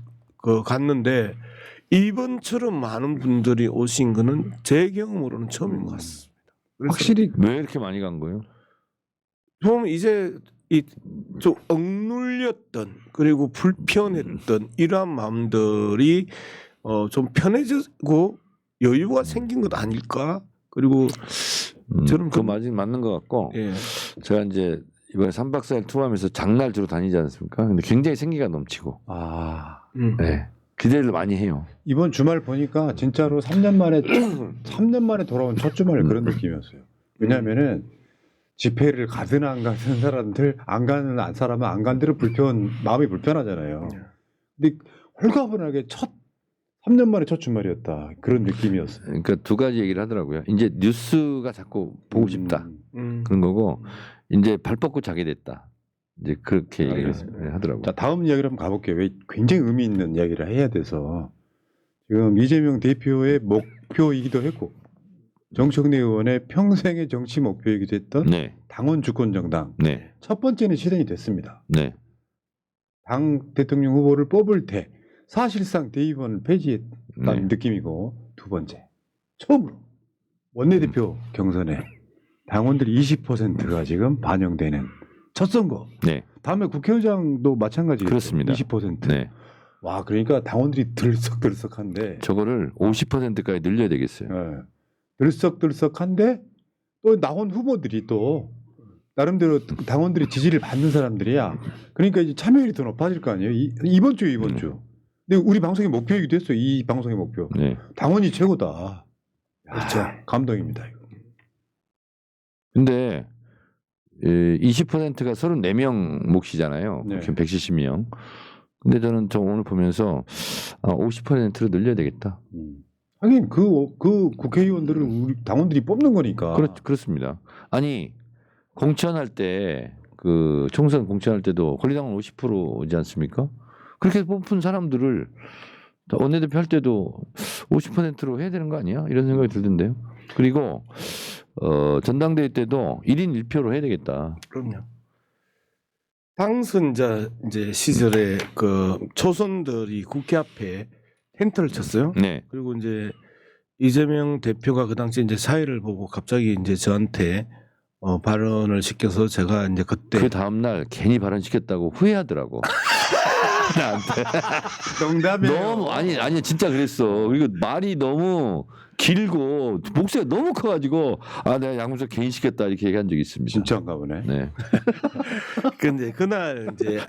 갔는데 이번처럼 많은 분들이 오신 거는 제 경험으로는 처음인 것 같습니다. 그래서 확실히 왜 이렇게 많이 간 거예요? 좀 이제 좀 억눌렸던 그리고 불편했던 이러한 마음들이 좀 편해지고 여유가 생긴 것 아닐까? 그리고 저는 그거 맞는 것 같고 예. 제가 이제 이번에 3박 4일 투어하면서 장날 주로 다니지 않습니까? 근데 굉장히 생기가 넘치고 네. 기대를 많이 해요. 이번 주말 보니까 진짜로 3년 만에 돌아온 첫 주말 그런 느낌이었어요. 왜냐하면은 집회를 가든 안 가든 사람들 안 가는 사람은 안 간 대로 마음이 불편하잖아요. 근데 홀가분하게 3년 만에 첫 주말이었다 그런 느낌이었어요. 그러니까 두 가지 얘기를 하더라고요. 이제 뉴스가 자꾸 보고 싶다 그런 거고 이제 발 뻗고 자게 됐다. 이제 그렇게 하더라고요. 자, 다음 이야기를 한번 가볼게요. 왜 굉장히 의미 있는 이야기를 해야 돼서 지금 이재명 대표의 목표이기도 했고 정청래 의원의 평생의 정치 목표이기도 했던 네. 당원 주권 정당 네. 첫 번째는 실현이 됐습니다. 네. 당 대통령 후보를 뽑을 때 사실상 대의원을 폐지했다는 네. 느낌이고 두 번째 처음으로 원내대표 경선에 당원들이 20%가 지금 반영되는 첫 선거. 네. 다음에 국회의장도 마찬가지예요. 그렇습니다. 20%. 네. 와, 그러니까 당원들이 들썩들썩한데. 저거를 50%까지 늘려야 되겠어요. 네. 들썩들썩한데 또 나온 후보들이 또 나름대로 당원들이 지지를 받는 사람들이야. 그러니까 이제 참여율이 더 높아질 거 아니에요. 이번 주. 근데 우리 방송의 목표이기도 했어요. 이 방송의 목표. 네. 당원이 최고다. 그렇죠. 감동입니다. 이거. 근데 20%가 34명 몫이잖아요. 네. 170명. 근데 저는 오늘 보면서 50%로 늘려야 되겠다. 하긴 그 국회의원들을 우리 당원들이 뽑는 거니까. 그렇습니다. 아니 공천할 때 총선 공천할 때도 권리당원 50%지 않습니까? 그렇게 뽑힌 사람들을 원내대표 할 때도 50%로 해야 되는 거 아니야? 이런 생각이 들던데요. 그리고 전당대회 때도 1인 1표로 해야 되겠다. 그럼요. 당선자 이제 시절에 초선들이 국회 앞에 텐트를 쳤어요. 네. 그리고 이제 이재명 대표가 그 당시 이제 사회를 보고 갑자기 이제 저한테 발언을 시켜서 제가 이제 그때 그 다음 날 괜히 발언시켰다고 후회하더라고. 나한테. 농담이에요. 너무 아니 진짜 그랬어. 그리고 말이 너무 길고 목소리가 너무 커가지고 내가 양문석 괜히 시켰다 이렇게 얘기한 적이 있습니다. 진짜인가 보네. 네. 근데 그날 이제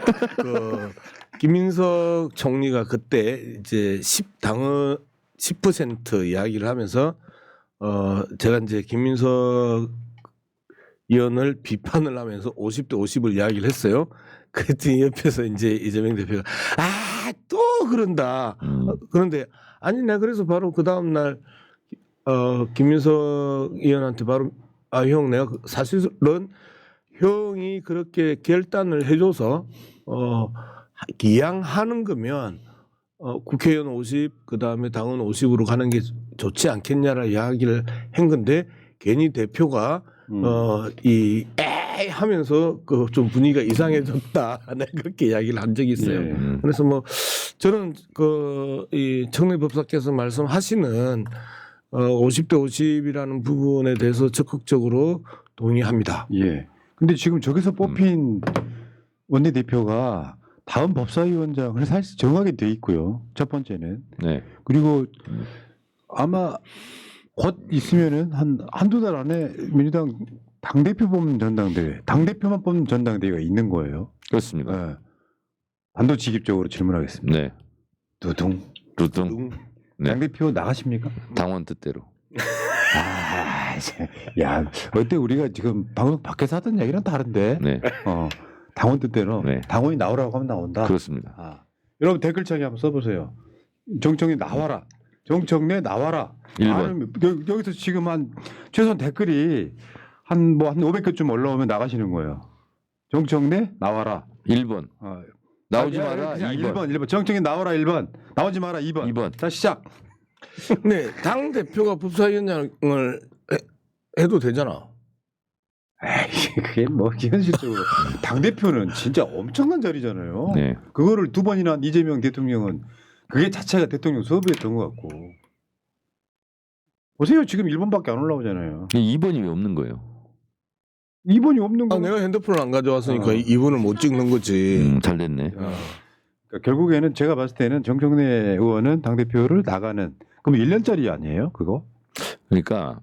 김민석 총리가 그때 이제 당원 10% 이야기를 하면서 제가 이제 김민석 의원을 비판을 하면서 50대 50을 이야기를 했어요. 그랬더니 옆에서 이제 이재명 대표가 또 그런다. 그런데 아니 내가 그래서 바로 그 다음 날 김민석 의원한테 바로 형 내가 사실은 형이 그렇게 결단을 해줘서 기양하는 거면 국회의원 50 그다음에 당원 50으로 가는 게 좋지 않겠냐라 이야기를 한 건데 괜히 대표가 이 에이 하면서 그 좀 분위기가 이상해졌다. 내가 그렇게 이야기를 한 적이 있어요. 예. 그래서 뭐 저는 이 청래법사께서 말씀하시는 50대 50이라는 부분에 대해서 적극적으로 동의합니다. 예. 근데 지금 저기서 뽑힌 원내대표가 다음 법사위원장을 사실 정하게 돼 있고요. 첫 번째는. 네. 그리고 아마 곧 있으면은 한두 달 안에 민주당 당대표 뽑는 전당대회, 당대표만 뽑는 전당대회가 있는 거예요. 그렇습니다. 예. 단도직입적으로 질문하겠습니다. 네. 두둥. 두둥. 네. 당대표 나가십니까? 당원 뜻대로. 야, 어때 우리가 지금 방송 밖에서 하던 얘기랑 다른데? 네. 당원 뜻대로 네. 당원이 나오라고 하면 나온다. 그렇습니다. 여러분 댓글창에 한번 써보세요. 정청래 나와라. 정청래 나와라. 1번. 여기서 지금 최소한 댓글이 한 500개쯤 올라오면 나가시는 거예요. 정청래 나와라. 1번. 나오지 마라. 2번. 1번. 정청래 나와라 1번. 나오지 마라 2번. 2번. 자 시작. 네, 당 대표가 법사위원장을 해도 되잖아. 에이, 그게 뭐 현실적으로 당 대표는 진짜 엄청난 자리잖아요. 네. 그거를 2번이나 한 이재명 대통령은 그게 자체가 대통령 수업이었던 것 같고. 보세요, 지금 1번밖에 안 올라오잖아요. 2번이 왜 없는 거예요? 2번이 없는 거. 내가 핸드폰을 안 가져왔으니까 이분을 못 찍는 거지. 잘 됐네. 그러니까 결국에는 제가 봤을 때는 정청래 의원은 당 대표를 나가는. 그럼 1년짜리 아니에요, 그거? 그러니까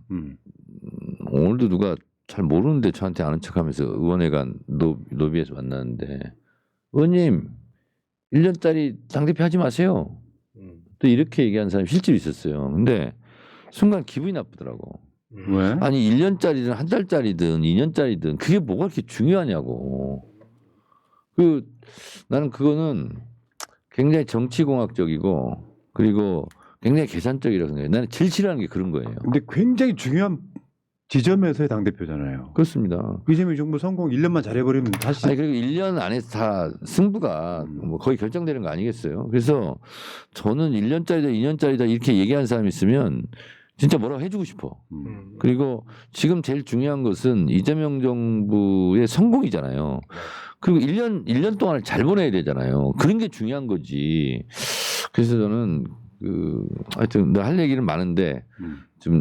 오늘도 누가 잘 모르는데 저한테 아는 척하면서 의원회관 로비에서 만났는데 의원님 1년짜리 당대표 하지 마세요. 또 이렇게 얘기하는 사람이 실제로 있었어요. 근데 순간 기분이 나쁘더라고. 왜? 아니 1년짜리든 한 달짜리든 2년짜리든 그게 뭐가 그렇게 중요하냐고. 나는 그거는 굉장히 정치공학적이고 그리고 굉장히 계산적이라고 생각해요. 나는 제일 싫어하는 게 그런 거예요. 근데 굉장히 중요한 지점에서의 당 대표잖아요. 그렇습니다. 이재명 정부 성공 1년만 잘해버리면 다시. 아니 그리고 1년 안에서 다 승부가 뭐 거의 결정되는 거 아니겠어요? 그래서 저는 1년짜리다 2년짜리다 이렇게 얘기하는 사람이 있으면 진짜 뭐라고 해주고 싶어. 그리고 지금 제일 중요한 것은 이재명 정부의 성공이잖아요. 그리고 1년 동안을 잘 보내야 되잖아요. 그런 게 중요한 거지. 그래서 저는 하여튼 할 얘기는 많은데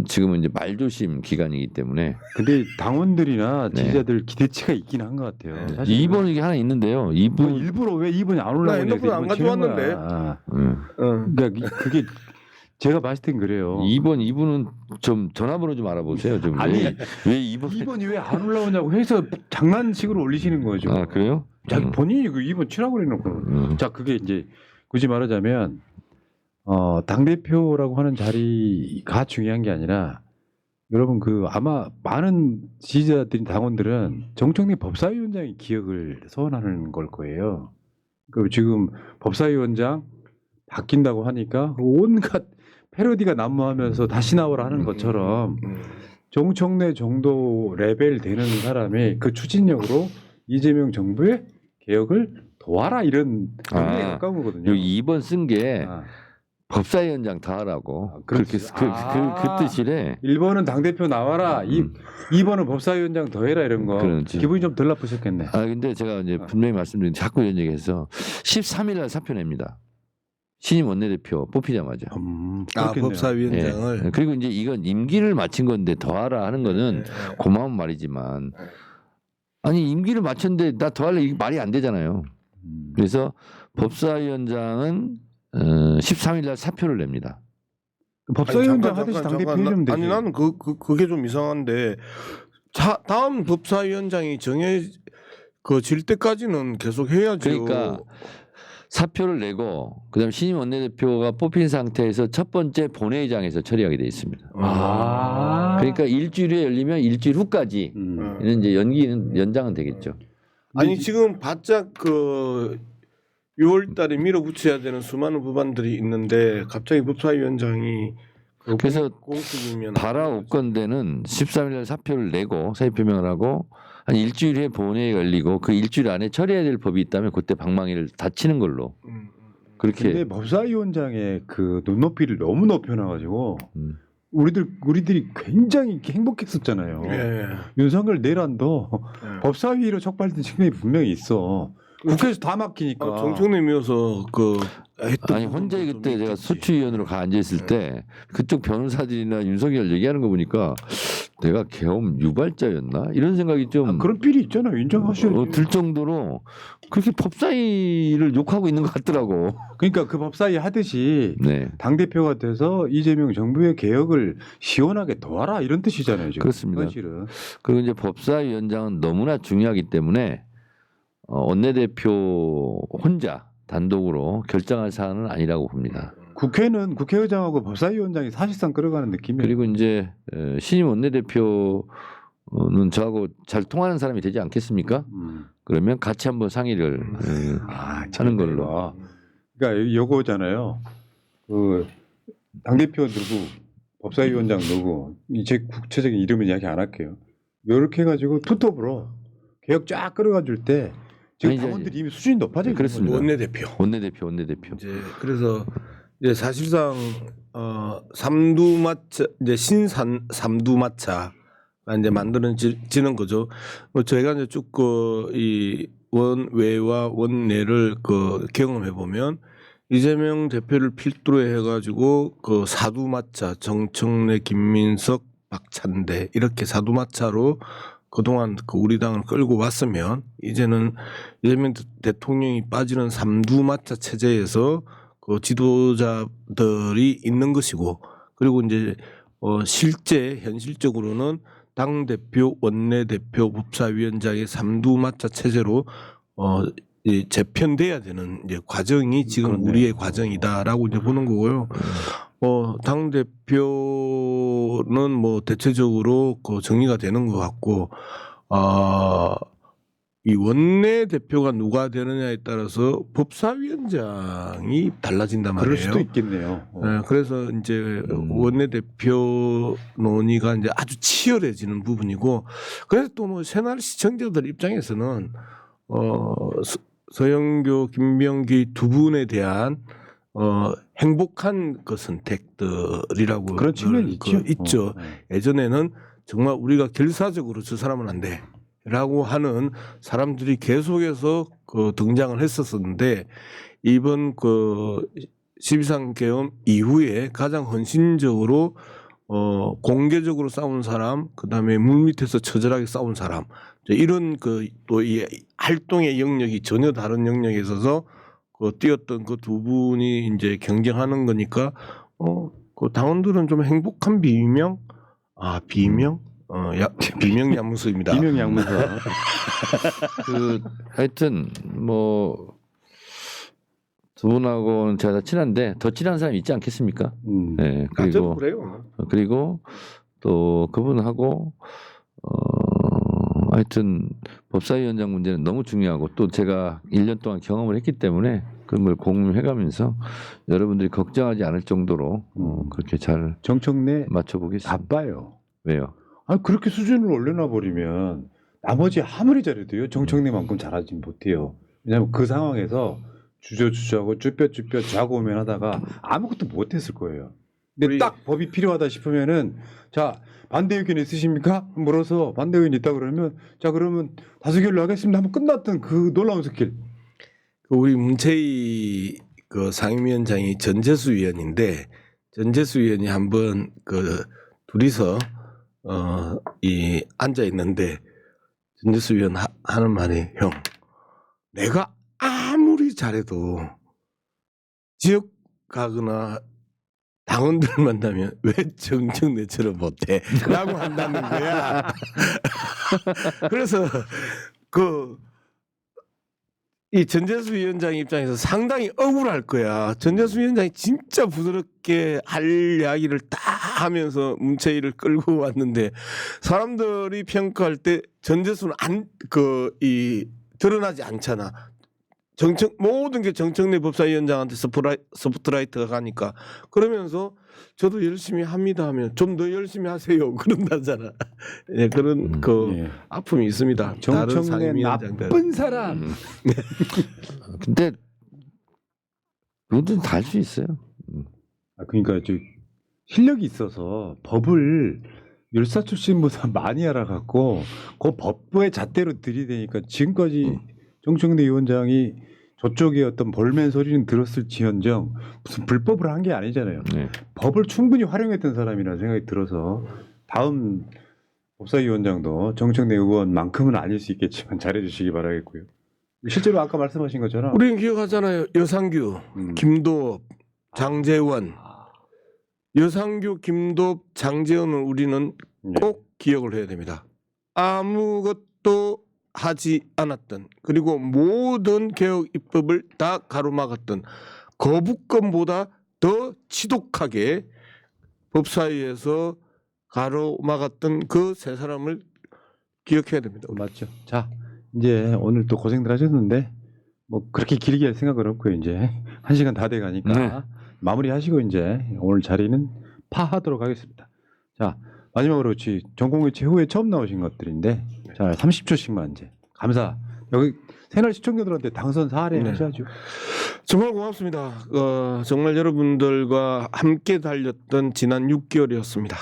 지금은 이제 말조심 기간이기 때문에. 근데 당원들이나 네. 지지자들 기대치가 있긴 한 것 같아요. 네. 사실 2번 이게 하나 있는데요. 2분 뭐 일부러 왜 2번이 안 올라오냐. 나 핸드폰 안 가져왔는데. 그러니까 그게 제가 봤을 땐 그래요. 2분은 좀 전화번호 좀 알아보세요. 좀 아니, 왜 2번? 2번이 왜 안 올라오냐고 해서 장난식으로 올리시는 거죠. 아 그래요? 자기 본인이 그 2번 치라고 그래놓고. 자, 그게 이제 굳이 말하자면 당 대표라고 하는 자리가 중요한 게 아니라 여러분 아마 많은 지지자들인 당원들은 정청래 법사위원장의 기억을 소원하는 걸 거예요. 지금 법사위원장 바뀐다고 하니까 온갖 패러디가 난무하면서 다시 나오라 하는 것처럼 정청래 정도 레벨 되는 사람이 그 추진력으로 이재명 정부의 개혁을 도와라 이런 의미에 가까운 거거든요. 여기 2번 쓴 게 아. 법사위원장 다 하라고. 그렇지. 그 뜻이래. 1번은 당대표 나와라. 2번은 법사위원장 더해라 이런 거. 그렇지. 기분이 좀 덜 나쁘셨겠네. 근데 제가 이제 분명히 말씀드린 자꾸 이런 얘기해서 13일 날 사표 냅니다. 신임 원내대표 뽑히자마자. 그렇겠네요. 법사위원장을. 예. 그리고 이제 이건 임기를 마친 건데 더하라 하는 거는 고마운 말이지만 아니 임기를 마쳤는데 나 더할래 이게 말이 안 되잖아요. 그래서 법사위원장은 13일 날 사표를 냅니다. 법사위원장 하듯이 당대표 이름 되지. 아니 나는 그게 좀 이상한데 다음 법사위원장이 질 때까지는 계속 해야죠. 그러니까 사표를 내고 그다음에 신임 원내대표가 뽑힌 상태에서 첫 번째 본회의장에서 처리하게 돼 있습니다. 그러니까 일주일에 열리면 일주일 후까지는 이제 연장은 되겠죠. 아니 지금 바짝 그 6월달에 밀어붙여야 되는 수많은 법안들이 있는데 갑자기 법사위원장이 그래서 공식이면 발화 오건대는 13일 사표를 내고 사의 표명을 하고 한 일주일 후에 본회의가 열리고 그 일주일 안에 처리해야 될 법이 있다면 그때 방망이를 다치는 걸로 그렇게. 근데 법사위원장의 그 눈높이를 너무 높여놔가지고 우리들이 굉장히 행복했었잖아요. 예. 윤석열 내란도 예. 법사위로 촉발된 측면이 분명히 있어. 국회에서 다 막히니까. 정청래미어서 그 했던 아니 혼자 부분도 그때 좀 제가 있겠지. 소추위원으로 가 앉아 있을 때 그쪽 변호사들이나 윤석열 얘기하는 거 보니까 내가 계엄 유발자였나 이런 생각이 좀 그런 필이 있잖아요. 인정하셔야죠. 들 정도로 그렇게 법사위를 욕하고 있는 것 같더라고. 그러니까 그 법사위 하듯이 네, 당 대표가 돼서 이재명 정부의 개혁을 시원하게 도와라 이런 뜻이잖아요. 지금. 그렇습니다. 사실은. 그리고 이제 법사위원장은 너무나 중요하기 때문에 원내대표 혼자 단독으로 결정할 사안은 아니라고 봅니다. 국회는 국회의장하고 법사위원장이 사실상 끌어가는 느낌이에요. 그리고 이제 신임 원내대표는 저하고 잘 통하는 사람이 되지 않겠습니까? 그러면 같이 한번 상의를 하는 걸로. 그러니까 요거잖아요. 그 당대표 누구, 법사위원장 누구, 제 구체적인 이름은 이야기 안 할게요. 이렇게 해가지고 투톱으로 개혁 쫙 끌어가 줄 때 지금 아니, 이제 당원들이 이미 수준이 높아져 있는 그렇습니다. 거죠. 원내대표. 이제 그래서 이제 사실상 삼두마차 이제 삼두마차가 이제 만들어지는 거죠. 뭐 저희가 이제 쭉 그 이 원외와 원내를 그 경험해 보면 이재명 대표를 필두로 해가지고 그 사두마차 정청래, 김민석, 박찬대 이렇게 사두마차로 그동안 그 우리 당을 끌고 왔으면 이제는 이재명 대통령이 빠지는 삼두마차 체제에서 그 지도자들이 있는 것이고 그리고 이제 실제 현실적으로는 당 대표, 원내 대표, 법사위원장의 삼두마차 체제로 이 재편돼야 되는 이제 과정이 지금 그렇네요. 우리의 과정이다라고 이제 보는 거고요. 당 대표는 뭐 대체적으로 그 정리가 되는 것 같고, 이 원내 대표가 누가 되느냐에 따라서 법사위원장이 달라진단 말이에요. 그럴 수도 있겠네요. 네, 그래서 이제 원내 대표 논의가 이제 아주 치열해지는 부분이고, 그래서 또 뭐 새날 시청자들 입장에서는 서영교, 김병기 두 분에 대한 행복한 그 선택들이라고 그런 측면이 있죠. 예전에는 정말 우리가 결사적으로 저 사람은 안 돼라고 하는 사람들이 계속해서 그 등장을 했었는데 이번 그 12.3 계엄 이후에 가장 헌신적으로 공개적으로 싸운 사람, 그다음에 물밑에서 처절하게 싸운 사람, 이런 그 또 이 활동의 영역이 전혀 다른 영역에 있어서 그 뛰었던 그 두 분이 이제 경쟁하는 거니까 그 당원들은 좀 행복한 비명, 비명 야무수입니다. 비명 양무서. 그 하여튼 뭐 두 분하고는 제가 다 친한데 더 친한 사람이 있지 않겠습니까? 네, 저도 그리고 그래요. 그리고 또 그분하고 하여튼 법사위원장 문제는 너무 중요하고 또 제가 1년 동안 경험을 했기 때문에 그런 걸 공유해가면서 여러분들이 걱정하지 않을 정도로 그렇게 잘 정청래 맞춰보겠습니다. 바빠요. 왜요? 그렇게 수준을 올려놔 버리면 나머지 아무리 잘해도요 정청래만큼 잘하지 못해요. 왜냐하면 그 상황에서 주저주저하고 쭈뼛쭈뼛 좌고우면 하다가 아무것도 못했을 거예요. 근데 딱 법이 필요하다 싶으면은 자 반대 의견 있으십니까? 물어서 반대 의견 있다 그러면 자 그러면 다수결로 하겠습니다 하면 끝났던 그 놀라운 스킬. 우리 문체위 그 상임위원장이 전재수 위원인데 전재수 위원이 한번 그 둘이서 이 앉아 있는데 전재수 위원 하는 말이 형 내가 아무리 잘해도 지역 가거나 당원들 만나면 왜 정청래처럼 못해? 라고 한다는 거야. 그래서 이 전재수 위원장 입장에서 상당히 억울할 거야. 전재수 위원장이 진짜 부드럽게 할 이야기를 다 하면서 문체위를 끌고 왔는데 사람들이 평가할 때 전재수는 드러나지 않잖아. 모든 게 정청래 법사위원장한테 스포트라이트가 가니까 그러면서 저도 열심히 합니다 하면 좀 더 열심히 하세요 그런다잖아. 예, 그런 그 예. 아픔이 있습니다. 다른 정청래 상임위원장들. 나쁜 사람. 근데 그것도 다 할 수 있어요. 그러니까 저 실력이 있어서 법을 열사 출신보다 많이 알아갖고 그 법부의 잣대로 들이대니까 지금까지 정청래 위원장이 저쪽에 어떤 볼멘 소리는 들었을지언정 무슨 불법을 한 게 아니잖아요. 네. 법을 충분히 활용했던 사람이라는 생각이 들어서 다음 법사위원장도 정청래 의원만큼은 아닐 수 있겠지만 잘해주시기 바라겠고요. 실제로 아까 말씀하신 것처럼 우리는 기억하잖아요. 여상규, 김도업, 장재원. 여상규, 김도업, 장재원은 우리는 꼭 기억을 해야 됩니다. 아무것도 하지 않았던 그리고 모든 개혁 입법을 다 가로막았던 거부권보다 더 지독하게 법사위에서 가로막았던 그 세 사람을 기억해야 됩니다. 맞죠. 자, 이제 오늘 또 고생들 하셨는데 뭐 그렇게 길게 할 생각은 없고요. 이제 1시간 다 돼가니까 네. 마무리하시고 이제 오늘 자리는 파하도록 하겠습니다. 자, 마지막으로 전공의체 후에 처음 나오신 것들인데 자 30초씩만 이제 감사. 여기 새날 시청자들한테 당선 사례 네. 하셔야죠. 정말 고맙습니다. 정말 여러분들과 함께 달렸던 지난 6개월이었습니다.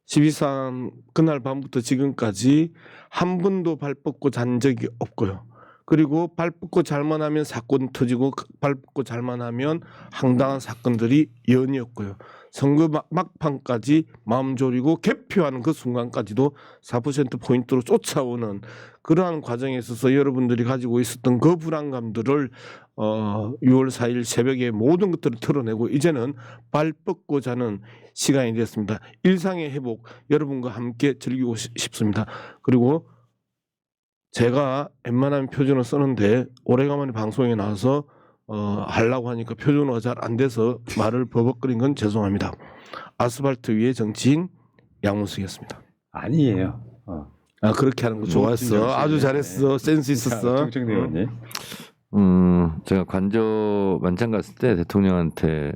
12.3 그날 밤부터 지금까지 한 번도 발 뻗고 잔 적이 없고요. 그리고 발 뻗고 잘만 하면 사건 터지고 발 뻗고 잘만 하면 황당한 사건들이 연이었고요. 선거 막판까지 마음 졸이고 개표하는 그 순간까지도 4% 포인트로 쫓아오는 그러한 과정에 있어서 여러분들이 가지고 있었던 그 불안감들을 6월 4일 새벽에 모든 것들을 털어내고 이제는 발 뻗고 자는 시간이 됐습니다. 일상의 회복 여러분과 함께 즐기고 싶습니다. 그리고 제가 웬만하면 표준어 쓰는데 오래간만에 방송에 나와서 하려고 하니까 표준어가 잘 안 돼서 말을 버벅거린 건 죄송합니다. 아스팔트 위의 정치인 양문숙이었습니다. 아니에요. 그렇게 하는 거 좋았어. 아주 잘했어. 센스 있었어. 정청래 의원님. 제가 관저 만찬 갔을 때 대통령한테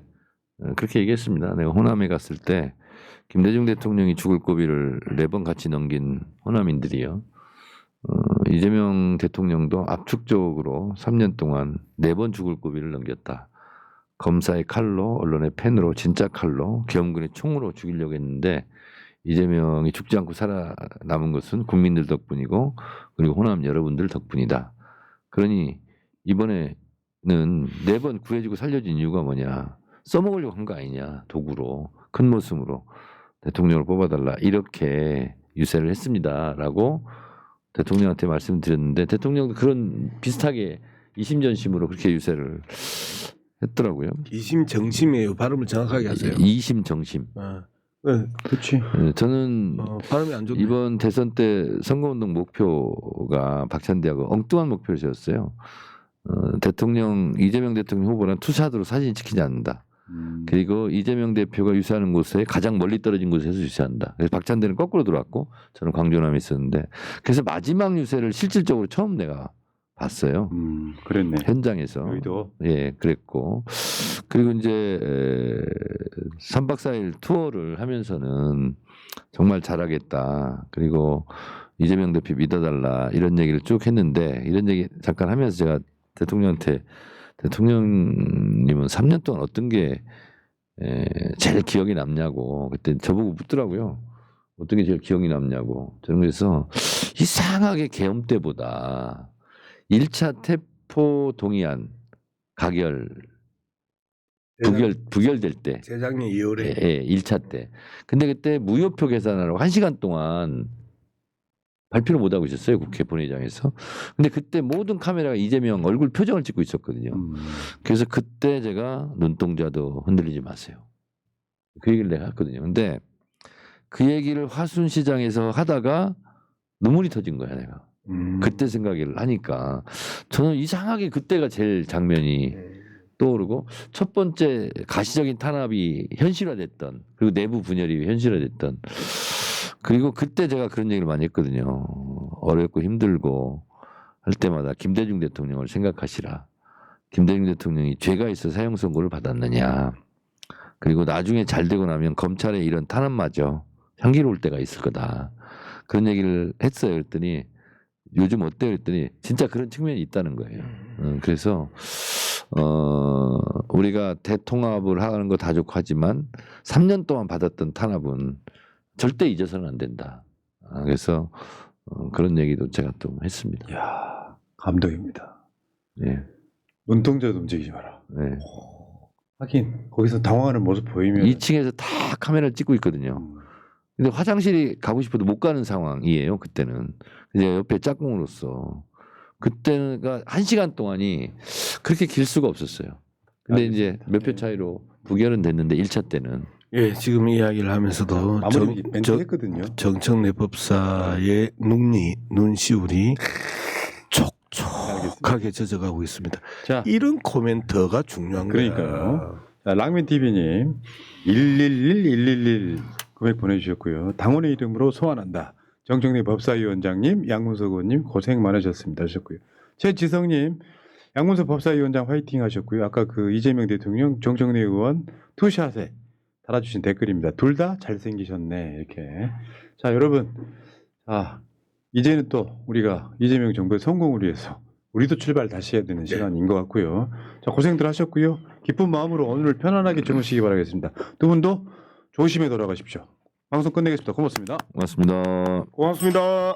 그렇게 얘기했습니다. 내가 호남에 갔을 때 김대중 대통령이 죽을 고비를 4번 같이 넘긴 호남인들이요. 이재명 대통령도 압축적으로 3년 동안 4번 죽을 고비를 넘겼다. 검사의 칼로, 언론의 펜으로, 진짜 칼로, 계엄군의 총으로 죽이려고 했는데 이재명이 죽지 않고 살아남은 것은 국민들 덕분이고 그리고 호남 여러분들 덕분이다. 그러니 이번에는 4번 구해주고 살려준 이유가 뭐냐. 써먹으려고 한 거 아니냐. 도구로, 큰 모습으로 대통령을 뽑아달라. 이렇게 유세를 했습니다. 라고 대통령한테 말씀드렸는데 대통령도 그런 비슷하게 이심전심으로 그렇게 유세를 했더라고요. 이심정심이에요. 발음을 정확하게 하세요. 이심정심. 그렇지. 저는 발음이 안 좋네. 이번 대선 때 선거운동 목표가 박찬대하고 엉뚱한 목표를 세웠어요. 이재명 대통령 후보랑 투샷으로 사진 찍히지 않는다. 그리고 이재명 대표가 유세하는 곳에 가장 멀리 떨어진 곳에서 유세한다. 그래서 박찬대는 거꾸로 들어왔고 저는 광주남에 있었는데 그래서 마지막 유세를 실질적으로 처음 내가 봤어요. 그랬네. 현장에서. 여의도. 예, 그랬고. 그리고 이제 3박 4일 투어를 하면서는 정말 잘하겠다. 그리고 이재명 대표 믿어달라. 이런 얘기를 쭉 했는데 이런 얘기 잠깐 하면서 제가 대통령한테 대통령님은 3년 동안 어떤 게 제일 기억에 남냐고 그때 저보고 묻더라고요. 어떤 게 제일 기억이 남냐고. 저는 그래서 이상하게 계엄 때보다 1차 태포 동의안 가결 부결될 때 재작년 2월에 예, 1차 때. 근데 그때 무효표 계산하라고 1시간 동안 발표를 못 하고 있었어요. 국회 본회의장에서. 근데 그때 모든 카메라가 이재명 얼굴 표정을 찍고 있었거든요. 그래서 그때 제가 눈동자도 흔들리지 마세요. 그 얘기를 내가 했거든요. 근데 그 얘기를 화순시장에서 하다가 눈물이 터진 거야, 내가. 그때 생각을 하니까 저는 이상하게 그때가 제일 장면이 떠오르고 첫 번째 가시적인 탄압이 현실화됐던 그리고 내부 분열이 현실화됐던 그리고 그때 제가 그런 얘기를 많이 했거든요. 어렵고 힘들고 할 때마다 김대중 대통령을 생각하시라. 김대중 대통령이 죄가 있어 사형 선고를 받았느냐. 그리고 나중에 잘 되고 나면 검찰의 이런 탄압마저 향기로울 때가 있을 거다. 그런 얘기를 했어요. 그랬더니 요즘 어때요? 그랬더니 진짜 그런 측면이 있다는 거예요. 그래서 우리가 대통합을 하는 거 다 좋고 하지만 3년 동안 받았던 탄압은 절대 잊어서는 안 된다. 그래서 그런 얘기도 제가 또 했습니다. 야 감동입니다. 네. 눈동자도 움직이지 마라. 네. 하긴 거기서 당황하는 모습 보이면 2층에서 다 카메라를 찍고 있거든요. 근데 화장실이 가고 싶어도 못 가는 상황이에요. 그때는 이제 옆에 짝꿍으로서 그때가 1시간 동안이 그렇게 길 수가 없었어요. 근데 이제 몇 표 차이로 부결은 됐는데 1차 때는 예, 지금 이야기를 하면서도 마무리 멘트 했거든요. 정청래 법사의 눈시울이 촉촉하게 젖어가고 있습니다. 자, 이런 코멘트가 중요한 거예요. 그러니까요. 자, 랑맨TV님 111 금액 보내주셨고요. 당원의 이름으로 소환한다. 정청래 법사위원장님, 양문석 의원님 고생 많으셨습니다 하셨고요. 최지성님 양문석 법사위원장 화이팅 하셨고요. 아까 그 이재명 대통령, 정청래 의원 투샷에 달아주신 댓글입니다. 둘 다 잘생기셨네 이렇게. 자 여러분, 이제는 또 우리가 이재명 정부의 성공을 위해서 우리도 출발 다시 해야 되는 시간인 것 같고요. 자 고생들 하셨고요. 기쁜 마음으로 오늘 편안하게 주무시기 바라겠습니다. 두 분도 조심히 돌아가십시오. 방송 끝내겠습니다. 고맙습니다. 고맙습니다. 고맙습니다.